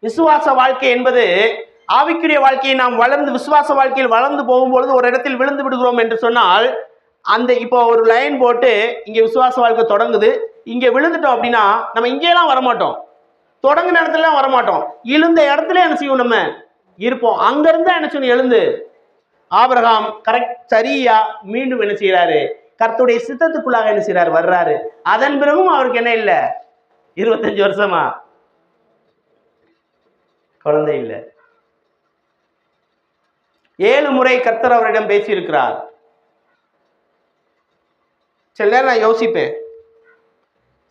விசுவாச வாழ்க்கை என்பது ஆவிக்குரிய வாழ்க்கையை நாம் வளர்ந்து விசுவாச வாழ்க்கையில் வளர்ந்து போகும்பொழுது ஒரு இடத்தில் விழுந்து விடுகிறோம் என்று சொன்னால், அந்த இப்போ ஒரு லைன் போட்டு இங்க விசுவாச வாழ்க்கை தொடங்குது, இங்க விழுந்துட்டோம் அப்படின்னா நம்ம இங்கேலாம் வரமாட்டோம், தொடங்கின இடத்துல வரமாட்டோம், இழுந்த இடத்துல என்ன செய்வோம், நம்ம இருப்போம். அங்க இருந்தா என்ன செய்யணும், எழுந்து. ஆபிரகாம் கரெக்ட் சரியா மீண்டும் என்ன செய்யறாரு, கர்த்தருடைய சித்தத்துக்குள்ளாக என்ன செய்யறாரு, வர்றாரு. அதன் பிறகும் அவருக்கு என்ன இல்லை, 25 வருஷமா குழந்தை இல்லை. 7 முறை கர்த்தர் அவரிடம் பேசியிருக்கிறார். சில நேரம் நான் யோசிப்பேன்,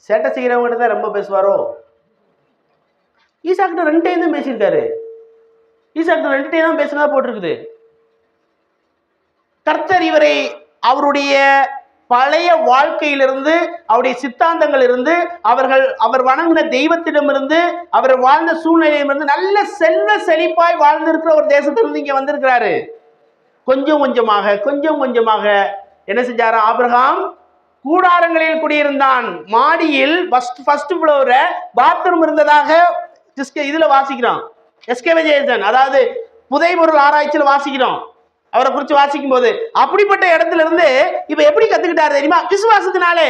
சேட்டை செய்கிறவங்ககிட்ட தான் ரொம்ப பேசுவாரோ? ஈசாக்கிட்ட 2 டைம் தான் பேசியிருக்காரு. ஈசாக்கிட்ட 2 டைம் தான் பேசுனதா போட்டிருக்குது. கர்த்தர் இவரை அவருடைய பழைய வாழ்க்கையிலிருந்து, அவருடைய சித்தாந்தங்கள் இருந்து, அவர் வணங்கின தெய்வத்திடமிருந்து, அவர் வாழ்ந்த சூழ்நிலையிலிருந்து நல்ல செல்வ செழிப்பாய் வாழ்ந்திருக்கிற ஒரு தேசத்திலிருந்து இங்க வந்திருக்கிறாரு. கொஞ்சம் கொஞ்சமாக என்ன செஞ்சாரு? ஆபிரகாம் கூடாரங்களில் குடியிருந்தான். மாடியில் ஃபர்ஸ்ட் ஃப்ளோர்ல பாத்ரூம் இருந்ததாக இதுல வாசிக்கிறோம். எஸ்கேவேஜேஷன், அதாவது புதைபொருள் ஆராய்ச்சியில் வாசிக்கிறோம். அவரை குறித்து வாசிக்கும் போது அப்படிப்பட்ட இடத்துல இருந்து இப்ப எப்படி கத்துக்கிட்டாரு தெரியுமா? விசுவாசத்தினாலே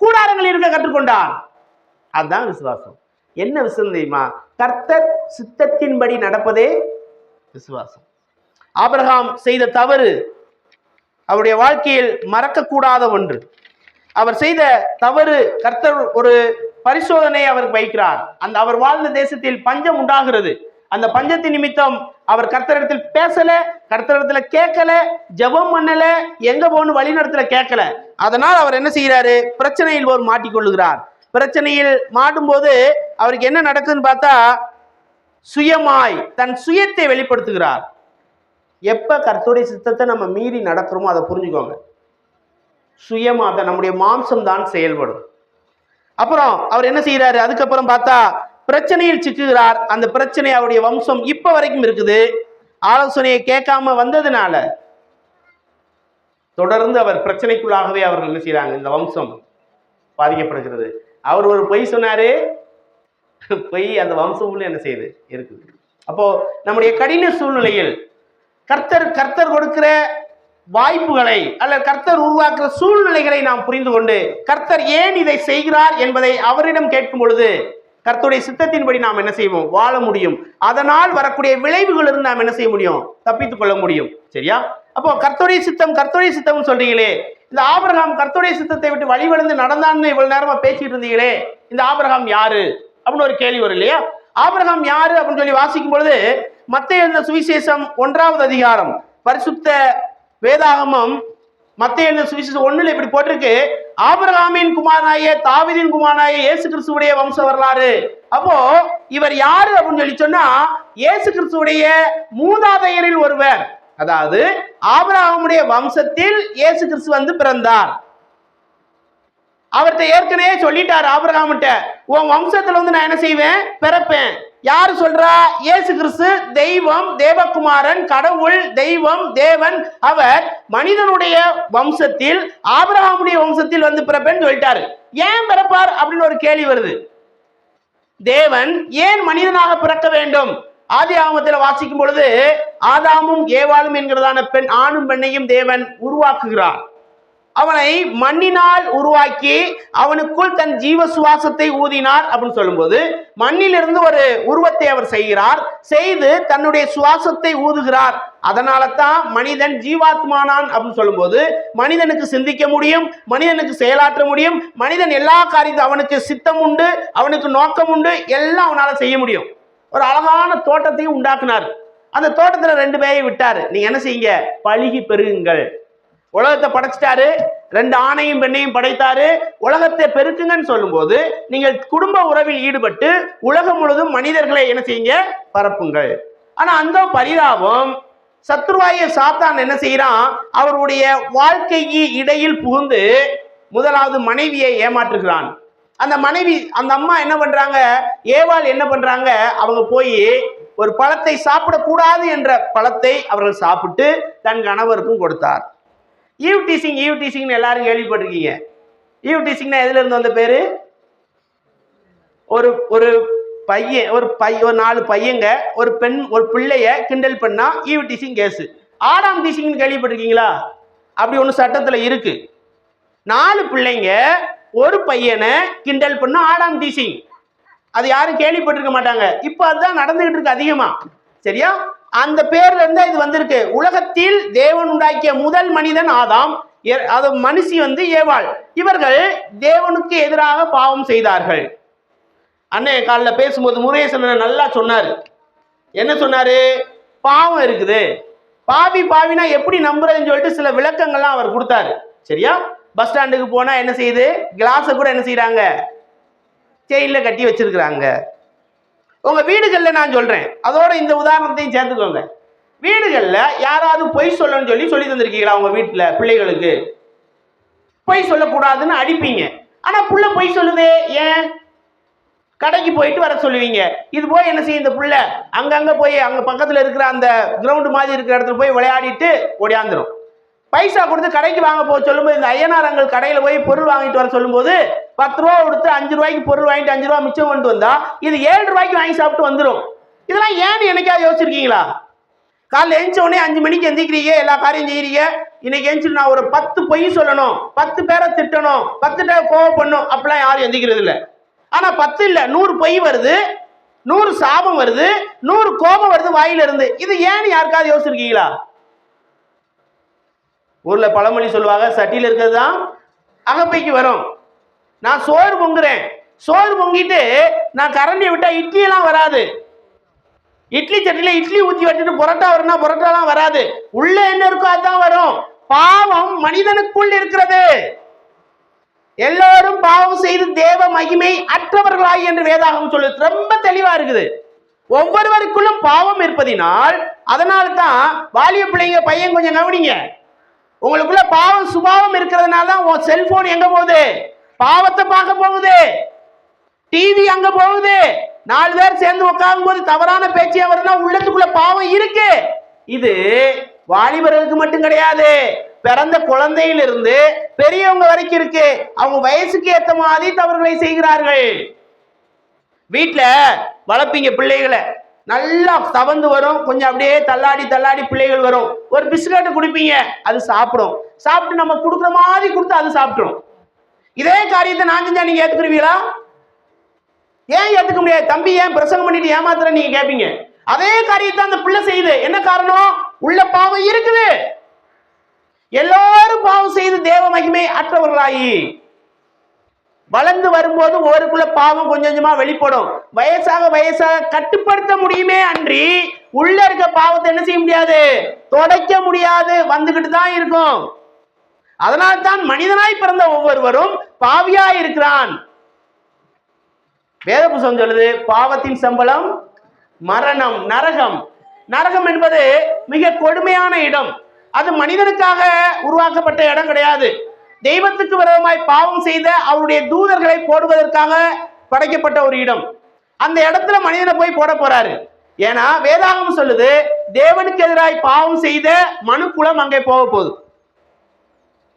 கூடாரங்களில் இருக்க கற்றுக்கொண்டார். அதுதான் விசுவாசம். என்ன விசுவாசம் தெரியுமா? கர்த்தர் சித்தத்தின்படி நடப்பதே விசுவாசம். ஆபிரகாம் செய்த தவறு அவருடைய வாழ்க்கையில் மறக்கக்கூடாத ஒன்று. அவர் செய்த தவறு, கர்த்தர் ஒரு பரிசோதனை அவருக்கு வைக்கிறார். அவர் வாழ்ந்த தேசத்தில் பஞ்சம் உண்டாகிறது. அந்த பஞ்சத்தின் நிமித்தம் அவர் கர்த்தரிடத்தில் பேசல, கர்த்தரிடத்துல கேட்கல, ஜெபம் பண்ணல, எங்க போகணும் வழிநடத்துல கேட்கல. அதனால் அவர் என்ன செய்யறாரு? பிரச்சனையில் ஒரு மாட்டிக்கொள்ளுகிறார். பிரச்சனையில் மாட்டும் போது அவருக்கு என்ன நடக்குதுன்னு பார்த்தா, சுயமாய் தன் சுயத்தை வெளிப்படுத்துகிறார். எப்ப கர்த்தருடைய சித்தத்தை நம்ம மீறி நடக்கிறோமோ அதை புரிஞ்சுக்கோங்க. சுயமாக நம்முடைய மாம்சம் தான் செயல்படும். அப்புறம் அவர் என்ன செய்யறாரு? அதுக்கப்புறம் பார்த்தா பிரச்சனையில் சிக்குகிறார். அந்த பிரச்சனை அவருடைய வம்சம் இப்ப வரைக்கும் இருக்குது. ஆலோசனையை கேட்காம வந்ததுனால தொடர்ந்து அவர் பிரச்சனைக்குள்ளாகவே அவர்கள் என்ன செய்யறாங்க? இந்த வம்சம் பாதிக்கப்படுகிறது. அவர் ஒரு பொய் சொன்னாரு, பொய் அந்த வம்சம் என்ன செய்யுது இருக்குது. அப்போ நம்முடைய கடின சூழ்நிலையில் கர்த்தர் கொடுக்கிற வாய்ப்புகளை அல்ல கர்த்தர் உருவாக்குற சூழ்நிலைகளை நாம் புரிந்து கொண்டு கர்த்தர் ஏன் இதை செய்கிறார் என்பதை அவரிடம் கேட்கும் பொழுது கர்த்தருடைய சித்தத்தின்படி நாம் என்ன செய்வோம்? வாழ முடியும். அதனால் வரக்கூடிய விளைவுகள் இருந்து நாம் என்ன செய்ய முடியும்? தப்பித்துக் கொள்ள முடியும். சரியா? அப்போ கர்த்தருடைய சித்தம் சொல்றீங்களே, இந்த ஆபிரகாம் கர்த்தருடைய சித்தத்தை விட்டு வழிவழுந்து நடந்தான்னு இவ்வளவு நேரமா பேசிட்டு இருந்தீங்களே, இந்த ஆபிரகாம் யாரு அப்படின்னு ஒரு கேள்வி வரும் இல்லையா? ஆபிரகாம் யாரு அப்படின்னு சொல்லி வாசிக்கும் பொழுது மத்தேயு எழுதின சுவிசேஷம் 1வது அதிகாரம், பரிசுத்த வேதாகமம் மத்தேயு எழுதின சுவிசேஷம் 1ல் இப்படி போட்டிருக்கு, ஆபிரகாமின் குமாரனாகிய தாவீதின் குமாரனாகிய இயேசு கிறிஸ்துவுடைய வம்ச வரலாறு. அப்போ இவர் யாரு அப்படின்னு சொல்லி சொன்னா, இயேசு கிறிஸ்துவுடைய மூதாதையரில் ஒருவர். அதாவது ஆபிரகாமுடைய வம்சத்தில் இயேசு கிறிஸ்து வந்து பிறந்தார். அவர்கிட்ட ஏற்கனவே சொல்லிட்டார் ஆபிரகாம்கிட்ட, உன் வம்சத்துல வந்து நான் என்ன செய்வேன்? பிறப்பேன். யாரு சொல்றா? இயேசு கிறிஸ்து தெய்வம், தேவகுமாரன், கடவுள், தெய்வம், தேவன். அவர் மனிதனுடைய வம்சத்தில், ஆபிரகாமுடைய வம்சத்தில் வந்து பிறப்பேன்னு சொல்லிட்டாரு. ஏன் பிறப்பார் அப்படின்னு ஒரு கேள்வி வருது. தேவன் ஏன் மனிதனாக பிறக்க வேண்டும்? ஆதி ஆகமத்தில் வாசிக்கும் பொழுது ஆதாமும் ஏவாளும் என்கிறதான பெண், ஆணும் பெண்ணையும் தேவன் உருவாக்குகிறார். அவனை மண்ணினால் உருவாக்கி அவனுக்குள் தன் ஜீவ சுவாசத்தை ஊதினார் அப்படின்னு சொல்லும்போது, மண்ணிலிருந்து ஒரு உருவத்தை அவர் செய்கிறார், செய்து தன்னுடைய சுவாசத்தை ஊதுகிறார். அதனால தான் மனிதன் ஜீவாத்மானான் அப்படின்னு சொல்லும்போது மனிதனுக்கு சிந்திக்க முடியும், மனிதனுக்கு செயலாற்ற முடியும், மனிதன் எல்லா காரியத்தையும் அவனுக்கு சித்தம் உண்டு, அவனுக்கு நோக்கம் உண்டு, எல்லாம் அவனால செய்ய முடியும். ஒரு அழகான தோட்டத்தையும் உண்டாக்குனார். அந்த தோட்டத்துல 2 பேரை விட்டாரு, நீங்க என்ன செய்யுங்க? பழுகி பெருகுங்கள். உலகத்தை படைச்சிட்டாரு, 2 ஆணையும் பெண்ணையும் படைத்தாரு. உலகத்தை பெருக்குங்கன்னு சொல்லும் போது நீங்கள் குடும்ப உறவில் ஈடுபட்டு உலகம் முழுதும் மனிதர்களை என்ன செய்யுங்க? பரப்புங்கள். ஆனா அந்த பரிதாபம், சத்ருவாய சாத்தான் என்ன செய்யறான்? அவருடைய வாழ்க்கைக்கு இடையில் புகுந்து முதலாவது மனைவியை ஏமாற்றுகிறான். அந்த மனைவி, அந்த அம்மா என்ன பண்றாங்க? ஏவாள் என்ன பண்றாங்க? அவங்க போய் ஒரு பழத்தை சாப்பிடக்கூடாது என்ற பழத்தை அவர்கள் சாப்பிட்டு தன் கணவருக்கும் கொடுத்தார். ஈவ் டீசிங் எல்லாரும் கேள்விப்பட்டிருக்கீங்க. ஈவ் டீசிங்னா எதுல இருந்து வந்த பேரு? ஒரு பையன், ஒரு 4 பையங்க ஒரு பெண், ஒரு பிள்ளைய கிண்டல் பண்ணா ஈவ் டீசிங் கேஸ். ஆடாம் டீசிங்னு கேள்விப்பட்டிருக்கீங்களா? அப்படி ஒண்ணு சட்டத்துல இருக்கு. 4 பிள்ளைங்க ஒரு பையனை கிண்டல் பண்ணா ஆடாம் டீசிங். அது யாரும் கேள்விப்பட்டிருக்க மாட்டாங்க. இப்ப அதுதான் நடந்துகிட்டு இருக்கு அதிகமா. சரியா? அந்த பேர்ல இருந்தா இது வந்திருக்கு. உலகத்தில் தேவன் உண்டாக்கிய முதல் மனிதன் ஆதாம், அது மனுஷி வந்து ஏவாள். இவர்கள் தேவனுக்கு எதிராக பாவம் செய்தார்கள். அன்னைய காலில் பேசும்போது முருகேசன் நல்லா சொன்னார். என்ன சொன்னாரு? பாவம் இருக்குது. பாவினா எப்படி நம்புறதுன்னு சொல்லிட்டு சில விளக்கங்கள்லாம் அவர் கொடுத்தாரு. சரியா? பஸ் ஸ்டாண்டுக்கு போனா என்ன செய்யுது? கிளாஸை கூட என்ன செய்யறாங்க? செயின்ல கட்டி வச்சிருக்கிறாங்க. உங்க வீடுகள்ல நான் சொல்றேன், அதோட இந்த உதாரணத்தையும் சேர்த்துக்கோங்க. வீடுகள்ல யாராவது பொய் சொல்லணும்னு சொல்லி தந்திருக்கீங்களா? உங்க வீட்டுல பிள்ளைகளுக்கு பொய் சொல்லக்கூடாதுன்னு அடிப்பீங்க. ஆனா புள்ள பொய் சொல்லுதே, ஏன்? கடைக்கு போயிட்டு வர சொல்லுவீங்க. இது போய் என்ன செய்யும்? இந்த புள்ள அங்கங்க போய் அங்க பக்கத்துல இருக்கிற அந்த கிரவுண்ட் மாதிரி இருக்கிற இடத்துல போய் விளையாடிட்டு ஓடியாந்துரும். பைசா கொடுத்து கடைக்கு வாங்க போக சொல்லும்போது, இந்த ஐயனாரங்கள் கடையில போய் பொருள் வாங்கிட்டு வர சொல்லும்போது 10 ரூபா கொடுத்து 5 ரூபாய்க்கு பொருள் வாங்கிட்டு 5 ரூபா மிச்சம் கொண்டு வந்தா இது 7 ரூபாய்க்கு வாங்கி சாப்பிட்டு வந்துடும். இதெல்லாம் ஏன்னு என்னைக்காவது யோசிச்சிருக்கீங்களா? காலைல எழுந்த உடனே 5 மணிக்கு எந்திக்கிறீங்க, எல்லா காரியம் செய்யறீங்க. இன்னைக்கு எழுந்து நான் ஒரு 10 பொய் சொல்லணும், 10 பேரை திட்டணும், 10 பேர் கோவம் பண்ணும், அப்படிலாம் யாரும் எந்திக்கிறது இல்லை. ஆனா 10 இல்ல 100 பொய் வருது, 100 சாபம் வருது, 100 கோபம் வருது வாயில இருந்து. இது ஏன்னு யாருக்காவது யோசிச்சிருக்கீங்களா? ஊர்ல பழமொழி சொல்லுவாங்க, சட்டியில இருக்கிறது தான் அகப்பைக்கு வரும். நான் சோறு பொங்குறேன், சோறு பொங்கிட்டு நான் கரண்டியை விட்டா இட்லி எல்லாம் வராது. இட்லி சட்டியில இட்லி ஊத்தி வச்சுட்டு புரோட்டா வரும்னா புரோட்டாலாம் வராது. உள்ள என்ன இருக்கோ அதுதான் வரும். பாவம் மனிதனுக்குள் இருக்கிறது. எல்லோரும் பாவம் செய்து தேவ மகிமை அற்றவர்களாய் என்று வேதாகம் சொல்லுது. ரொம்ப தெளிவா இருக்குது. ஒவ்வொருவருக்குள்ளும் பாவம் இருப்பதினால், அதனால தான் வாலிய பிள்ளைங்க பையன் கொஞ்சம் கவனிங்க. உங்களுக்குள்ள பாவம் சுபாவம் இருக்கிறதுனால தான் உன் செல்போன் எங்க போகுது? பாவத்தை பார்க்க போகுது. டிவி அங்க போகுது. 4 பேர் சேர்ந்து உட்காரும் போது தவறான பேச்சே வருதுன்னா உள்ளத்துக்குள்ள பாவம் இருக்கு. இது வாலிபர்களுக்கு மட்டும் கிடையாது, பிறந்த குழந்தையிலிருந்து பெரியவங்க வரைக்கும் இருக்கு. அவங்க வயசுக்கு ஏற்ற மாதிரி தவறுகளை செய்கிறார்கள். வீட்டுல வளர்ப்பீங்க பிள்ளைகளை, நல்லா தவந்து வரும், கொஞ்சம் அப்படியே தள்ளாடி பிள்ளைகள் வரும். ஒரு பிஸ்கட்டை குடிப்பீங்க, அது சாப்பிடும். சாப்பிட்டு நம்ம கொடுக்குற மாதிரி கொடுத்து அது சாப்பிட்டுரும். இதே காரியத்தை நான் செஞ்சா நீங்க ஏத்துக்குருவீங்களா? ஏன் ஏத்துக்க முடியாது? தம்பி ஏன் பிரசங்கம் பண்ணிட்டு ஏமாத்துற நீங்க கேட்பீங்க. அதே காரியத்தை அந்த பிள்ளை செய்யுது. என்ன காரணம்? உள்ள பாவம் இருக்குது. எல்லாரும் பாவம் செய்து தேவ மகிமை அற்றவர்களாயி வளர்ந்து வரும்போது ஒருக்குள்ள பாவம் கொஞ்சம் கொஞ்சமா வெளிப்படும். வயசாக கட்டுப்படுத்த முடியுமே அன்றி உள்ள இருக்க பாவத்தை என்ன செய்ய முடியாது? தொடக்க முடியாது, வந்துகிட்டு தான் இருக்கும். அதனால்தான் மனிதனாய் பிறந்த ஒவ்வொருவரும் பாவியாய் இருக்கிறான். வேத புத்தகம் சொல்லுது, பாவத்தின் சம்பளம் மரணம், நரகம். நரகம் என்பது மிக கொடுமையான இடம். அது மனிதனுக்காக உருவாக்கப்பட்ட இடம் கிடையாது. தெய்வத்துக்கு விரோதமாய் பாவம் செய்த அவருடைய தூதர்களை போடுவதற்காக படைக்கப்பட்ட ஒரு இடம். அந்த இடத்துல மனிதனை போய் போட போறாரு. ஏன்னா வேதாகம் சொல்லுது, தேவனுக்கு எதிராய் பாவம் செய்த மனு குலம் அங்கே போக போகுது.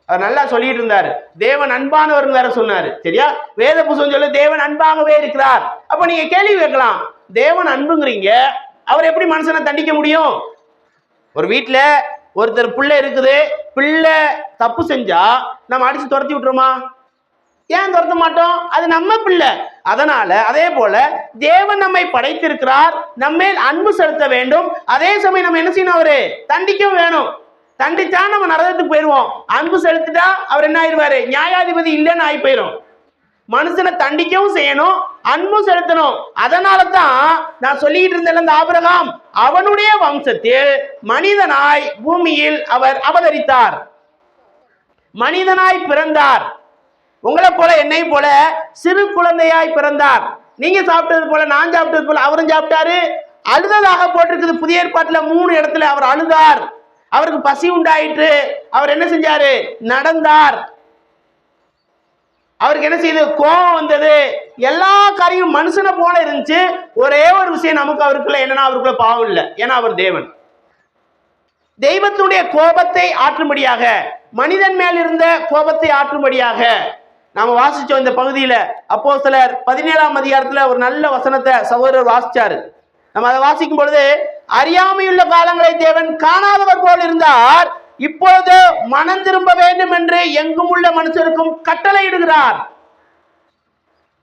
அவர் நல்லா சொல்லிட்டு இருந்தாரு, தேவன் அன்பானவர் வேற சொன்னாரு. சரியா? வேத புத்தகம் சொல்லு தேவன் அன்பாகவே இருக்கிறார். அப்ப நீங்க கேள்வி கேட்கலாம், தேவன் அன்புங்கிறீங்க, அவர் எப்படி மனுஷனை தண்டிக்க முடியும்? ஒரு வீட்டுல ஒருத்தர் பிள்ளை இருக்குது, பிள்ளை தப்பு செஞ்சா நம்ம அடிச்சு துரத்தி விட்டுருமா? ஏன் துரத்த மாட்டோம்? அது நம்ம பிள்ளை. அதனால அதே போல தேவன் நம்மை படைத்திருக்கிறார், நம்மேல் அன்பு செலுத்த வேண்டும். அதே சமயம் நம்ம என்ன செய்யணும்? அவரு தண்டிக்கவும் வேணும். தண்டிச்சா நம்ம நரகத்துக்கு போயிடுவோம். அன்பு செலுத்திட்டா அவர் என்ன ஆயிடுவாரு? நியாயாதிபதி இல்லைன்னு ஆகி போயிடும். மனுஷனை தண்டிக்கவும் செய்யணும், அன்பும் செலுத்தணும். அதனால தான் நான் சொல்லிட்டு இருந்தேன், இந்த ஆபிரகாம் அவனுடைய வம்சத்தில் மனிதனாய் பூமியில் அவர் அவதரித்தார், மனிதனாய் பிறந்தார். உங்களை போல என்னை போல சிறு குழந்தையாய் பிறந்தார். நீங்க சாப்பிட்டது போல நான் சாப்பிட்டது போல அவரும் சாப்பிட்டாரு. அழுததாக போட்டிருக்குது புதிய ஏற்பாட்டுல 3 இடத்துல அவர் அழுதார். அவருக்கு பசி உண்டாயிற்று. அவர் என்ன செஞ்சாரு? நடந்தார். அவருக்கு என்ன செய்யுது? கோபம் வந்தது. எல்லா காரியம் மனுஷனை போல இருந்துச்சு. ஒரே ஒரு விஷயம் நமக்கு அவருக்குள்ள என்னன்னா, அவருக்குள்ள பாவம் இல்லை. ஏன்னா அவர் தேவன். தெய்வத்துடைய கோபத்தை ஆற்றும்படியாக, மனிதன் மேல் இருந்த கோபத்தை ஆற்றும்படியாக நாம வாசிச்சோம் இந்த பகுதியில. அப்போஸ்தலர் 17ஆம் அதிகாரத்துல ஒரு நல்ல வசனத்தை சகோதரர் வாசிச்சாரு. நம்ம அதை வாசிக்கும் பொழுது, அறியாமையுள்ள காலங்களை தேவன் காணாதவர் போல் இருந்தார், இப்பொழுது மனம் திரும்ப வேண்டும் என்று எங்கும் உள்ள மனுஷருக்கும் கட்டளை இடுகிறார்.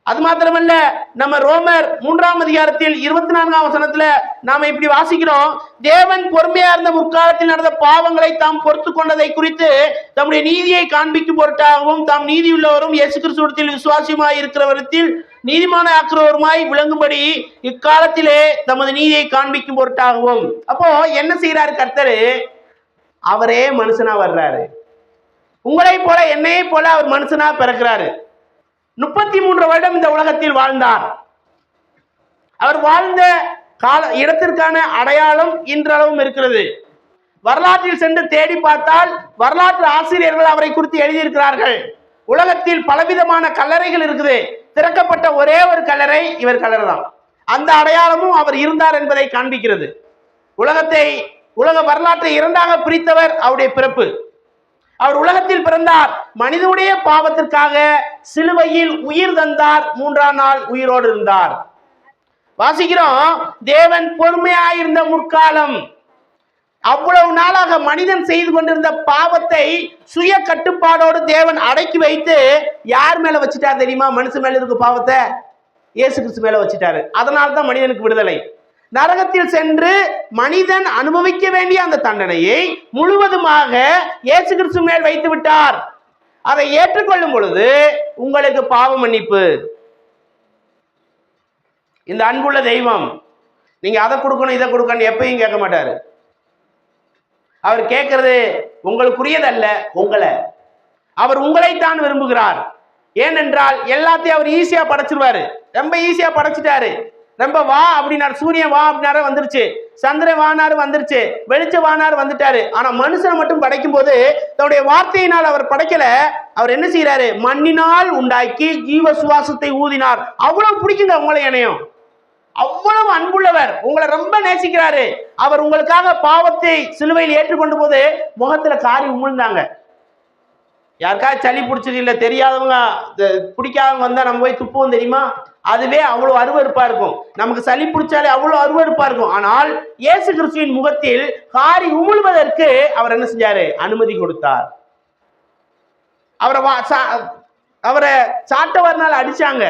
அது மாத்திரமல்ல, நம்ம ரோமர் 3ஆம் அதிகாரத்தில் 24ஆம் வசனத்துல நாம இப்படி வாசிக்கிறோம், தேவன் பொறுமையா இருந்த முற்காலத்தில் நடந்த பாவங்களை தாம் பொறுத்து கொண்டதை குறித்து தம்முடைய நீதியை காண்பிக்கும் பொருட்டாகவும் தாம் நீதி உள்ளவரும் இயேசு கிறிஸ்துவிடத்தில் விசுவாசியமாய் இருக்கிறவரத்தில் நீதிமான ஆக்குறவருமாய் விளங்கும்படி இக்காலத்திலே தமது நீதியை காண்பிக்கும் பொருட்டாகவும். அப்போ என்ன செய்யறாரு கர்த்தர்? அவரே மனுஷனா வர்றாரு. உங்களை போல என்னையே போல அவர் மனுஷனா பிறக்கிறாரு. 33 வருடம் இந்த உலகத்தில் வாழ்ந்தார். அவர் வாழ்ந்த கால இடத்திற்கான அடையாளம் இன்றளவும் இருக்கிறது. வரலாற்றில் சென்று தேடி பார்த்தால் வரலாற்று ஆசிரியர்கள் அவரை குறித்து எழுதியிருக்கிறார்கள். உலகத்தில் பலவிதமான கல்லறைகள் இருக்குது. திறக்கப்பட்ட ஒரே ஒரு கல்லறை இவர் கல்லறை தான். அந்த அடையாளமும் அவர் இருந்தார் என்பதை காண்பிக்கிறது. உலக வரலாற்றை இரண்டாக பிரித்தவர் அவருடைய பிறப்பு. அவர் உலகத்தில் பிறந்தார், மனிதனுடைய பாவத்திற்காக சிலுவையில் உயிர் தந்தார், 3ஆம் நாள் உயிரோடு இருந்தார். வாசிக்கிறோம், தேவன் பொறுமையாயிருந்த முற்காலம். அவ்வளவு நாளாக மனிதன் செய்து கொண்டிருந்த பாவத்தை சுய கட்டுப்பாடோடு தேவன் அடக்கி வைத்து யார் மேல வச்சுட்டார் தெரியுமா? மனுஷன் மேல இருக்க பாவத்தை இயேசு கிறிஸ்து மேல வச்சுட்டாரு. அதனால்தான் மனிதனுக்கு விடுதலை. நரகத்தில் சென்று மனிதன் அனுபவிக்க வேண்டிய அந்த தண்டனையை முழுவதுமாக இயேசு கிறிஸ்து மேல் வைத்து விட்டார். அதை ஏற்றுக்கொள்ளும் பொழுது உங்களுக்கு பாவ மன்னிப்பு. இந்த அன்புள்ள தெய்வம் நீங்க அதை கொடுக்கணும் இதை கொடுக்கணும் எப்பயும் கேட்க மாட்டாரு. அவர் கேட்கறது உங்களுக்குரியதல்ல, அவர் உங்களைத்தான் விரும்புகிறார். ஏனென்றால் எல்லாத்தையும் அவர் ஈஸியா படைச்சிருவாரு. ரொம்ப ஈஸியா படைச்சிட்டாரு. ரொம்ப வா அப்படின்னாரு, சூரியன் வா அப்படின்னாரு வந்துருச்சு, சந்திரன் வானாரு வந்துருச்சு, வெளிச்ச வானாரு வந்துட்டாரு. ஆனா மனுஷனை மட்டும் படைக்கும் போது தன்னுடைய வார்த்தையினால் அவர் படைக்கல. அவர் என்ன செய்யறாரு? மண்ணினால் உண்டாக்கி ஜீவ சுவாசத்தை ஊதினார். அவ்வளவு பிடிக்குங்க உங்களை இணையம். அவ்வளவு அன்புள்ளவர், உங்களை ரொம்ப நேசிக்கிறாரு. அவர் உங்களுக்காக பாவத்தை சிலுவையில் ஏற்றுக்கொண்டு போது முகத்துல காரி உமிழ்ந்தாங்க. யாருக்காவது சளி பிடிச்சது இல்லை, தெரியாதவங்க பிடிக்காதவங்க வந்தா நம்ம போய் துப்புவோம் தெரியுமா? அதுவே அவ்வளவு அருவருப்பா இருக்கும். நமக்கு சளி பிடிச்சாலே அவ்வளவு அருவருப்பா இருக்கும். ஆனால் இயேசு கிறிஸ்துவின் முகத்தில் காரி உமிழ்வதற்கு அவர் என்ன செஞ்சாரு? அனுமதி கொடுத்தார். அவரை சாட்டவர்னால் அடிச்சாங்க.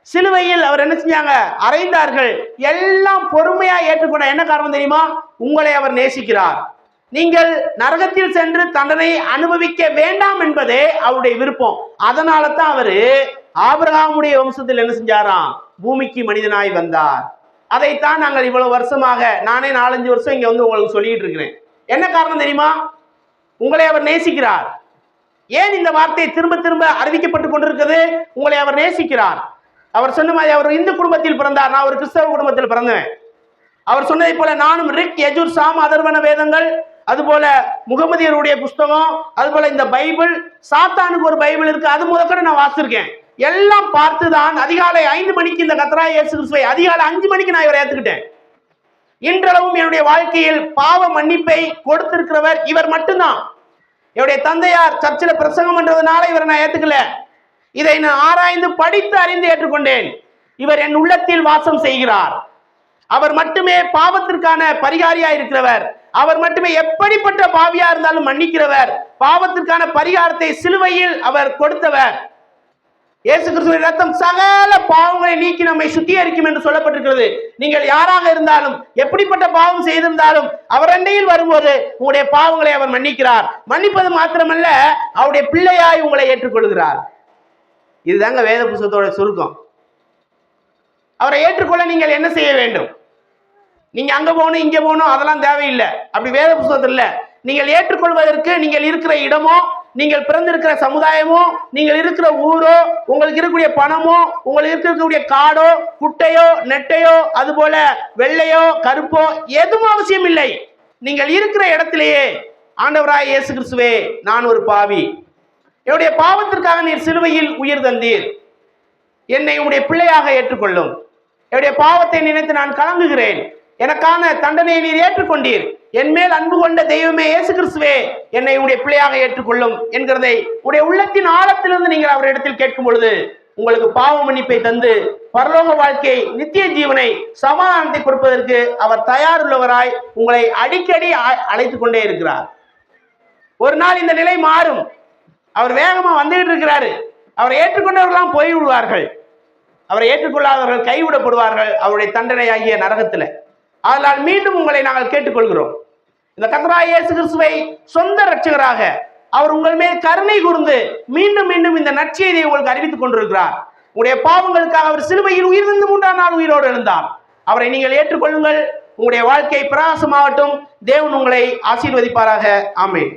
சிலுவையில் அவர் என்ன செஞ்சாங்க? அறைந்தார்கள். எல்லாம் பொறுமையா ஏற்றுக்கொண்ட. என்ன காரணம் தெரியுமா? உங்களை அவர் நேசிக்கிறார். நீங்கள் நரகத்தில் சென்று தண்டனை அனுபவிக்க வேண்டாம் என்பதே அவருடைய விருப்பம். அதனால தான் அவரு ஆபிரகாமுடைய வம்சத்தில் என்ன செஞ்சாராம்? பூமிக்கு மனிதனாய் வந்தார். அதைத்தான் நாங்கள் இவ்வளவு வருஷமாக, நானே 4-5 வருஷம் இங்க வந்து உங்களுக்கு சொல்லிட்டு இருக்கிறேன். என்ன காரணம் தெரியுமா? உங்களை அவர் நேசிக்கிறார். ஏன் இந்த வார்த்தை திரும்ப திரும்ப அறிவிக்கப்பட்டு கொண்டிருக்கிறது? உங்களை அவர் நேசிக்கிறார். அவர் சொன்ன மாதிரி அவர் இந்து குடும்பத்தில் பிறந்தார், நான் ஒரு கிறிஸ்தவ குடும்பத்தில் பிறந்தேன். அவர் சொன்னதை போல நானும் ரிக், யஜுர், சாம், அதர்வன வேதங்கள், அதுபோல முகமதியருடைய புஸ்தகம், அதுபோல இந்த பைபிள், சாத்தானுக்கு ஒரு பைபிள் இருக்கு, அது முதற்கொண்டு நான் வாசிச்சிருக்கேன். எல்லாம் பார்த்துதான் அதிகாலை 5 மணிக்கு இந்த கர்த்தராகிய இயேசு கிறிஸ்துவை அதிகாலை 5 மணிக்கு நான் இவரை ஏத்துக்கிட்டேன். இன்றளவும் என்னுடைய வாழ்க்கையில் பாவ மன்னிப்பை கொடுத்திருக்கிறவர் இவர் மட்டும்தான். என்னுடைய தந்தையார் சர்ச்சில் பிரசங்கம் பண்றதுனால இவரை நான் ஏத்துக்கல. இதை நான் ஆராய்ந்து படித்து அறிந்து ஏற்றுக்கொண்டேன். இவர் என் உள்ளத்தில் வாசம் செய்கிறார். அவர் மட்டுமே பாவத்திற்கான பரிகாரியா இருக்கிறவர். அவர் மட்டுமே எப்படிப்பட்ட பாவியா இருந்தாலும் மன்னிக்கிறவர். பாவத்திற்கான பரிகாரத்தை சிலுவையில் அவர் கொடுத்தவர். இயேசு கிறிஸ்துவின் ரத்தம் சகல பாவங்களை நீக்கி நம்மை சுத்திகரிக்கும் என்று சொல்லப்பட்டிருக்கிறது. நீங்கள் யாராக இருந்தாலும் எப்படிப்பட்ட பாவம் செய்திருந்தாலும் அவர் அண்டையில் வரும்போது உங்களுடைய பாவங்களை அவர் மன்னிக்கிறார். மன்னிப்பது மாத்திரமல்ல, அவருடைய பிள்ளையாய் உங்களை ஏற்றுக்கொள்கிறார். இதுதாங்க வேத புத்தகத்தோட சுருக்கம். அவரை ஏற்றுக்கொள்ள நீங்கள் என்ன செய்ய வேண்டும்? நீங்க அங்க போகணும் இங்க போகணும் அதெல்லாம் தேவையில்லை. அப்படி வேத புத்தகத்தில் இல்ல. நீங்கள் ஏற்றுக்கொள்வதற்கு நீங்கள் இருக்கிற இடமோ, நீங்கள் பிறந்திருக்கிற சமுதாயமோ, நீங்கள் இருக்கிற ஊரோ, உங்களுக்கு இருக்கக்கூடிய பணமோ, உங்களுக்கு இருக்கக்கூடிய காடோ, குட்டையோ, நெட்டையோ, அதுபோல வெள்ளையோ கருப்போ எதுவும் அவசியம் இல்லை. நீங்கள் இருக்கிற இடத்திலேயே ஆண்டவராய் இயேசு கிறிஸ்துவே, நான் ஒரு பாவி, என்னுடைய பாவத்திற்காக நீர் சிலுவையில் உயிர் தந்தீர், என்னை உடைய பிள்ளையாக ஏற்றுக்கொள்ளும், என்னுடைய பாவத்தை நினைத்து நான் கலங்குகிறேன், எனக்கான தண்டனையை நீர் ஏற்றுக்கொண்டீர், என் மேல் அன்பு கொண்ட தெய்வமே இயேசு கிறிஸ்துவே, என்னை உடைய பிள்ளையாக ஏற்றுக்கொள்ளும் என்கிறதை உடைய உள்ளத்தின் ஆழத்திலிருந்து நீங்கள் அவரிடத்தில் கேட்கும் பொழுது உங்களுக்கு பாவ மன்னிப்பை தந்து பரலோக வாழ்க்கை, நித்திய ஜீவனை, சமாதானத்தை கொடுப்பதற்கு அவர் தயாருள்ளவராய் உங்களை அடிக்கடி அழைத்து கொண்டே இருக்கிறார். ஒரு நாள் இந்த நிலை மாறும். அவர் வேகமா வந்துகிட்டு இருக்கிறாரு. அவரை ஏற்றுக்கொண்டவர்களாம் போய் விடுவார்கள். அவரை ஏற்றுக்கொள்ளாதவர்கள் கைவிடப்படுவார்கள் அவருடைய தண்டனையாகிய நரகத்தில். அதனால் மீண்டும் உங்களை நாங்கள் கேட்டுக்கொள்கிறோம், இந்த கர்த்தராகிய இயேசு கிறிஸ்துவை சொந்த இரட்சகராக அவர் உங்கள் மேல் கருணை கூர்ந்து மீண்டும் மீண்டும் இந்த நற்செய்தியை உங்களுக்கு அறிவித்துக் கொண்டிருக்கிறார். உங்களுடைய பாவங்களுக்காக அவர் சிலுவையில் உயிர்ந்து 3ஆம் நாள் உயிரோடு எழுந்தார். அவரை நீங்கள் ஏற்றுக்கொள்ளுங்கள். உங்களுடைய வாழ்க்கை பிரகாசமாகட்டும். தேவன் உங்களை ஆசீர்வதிப்பாராக. ஆமென்.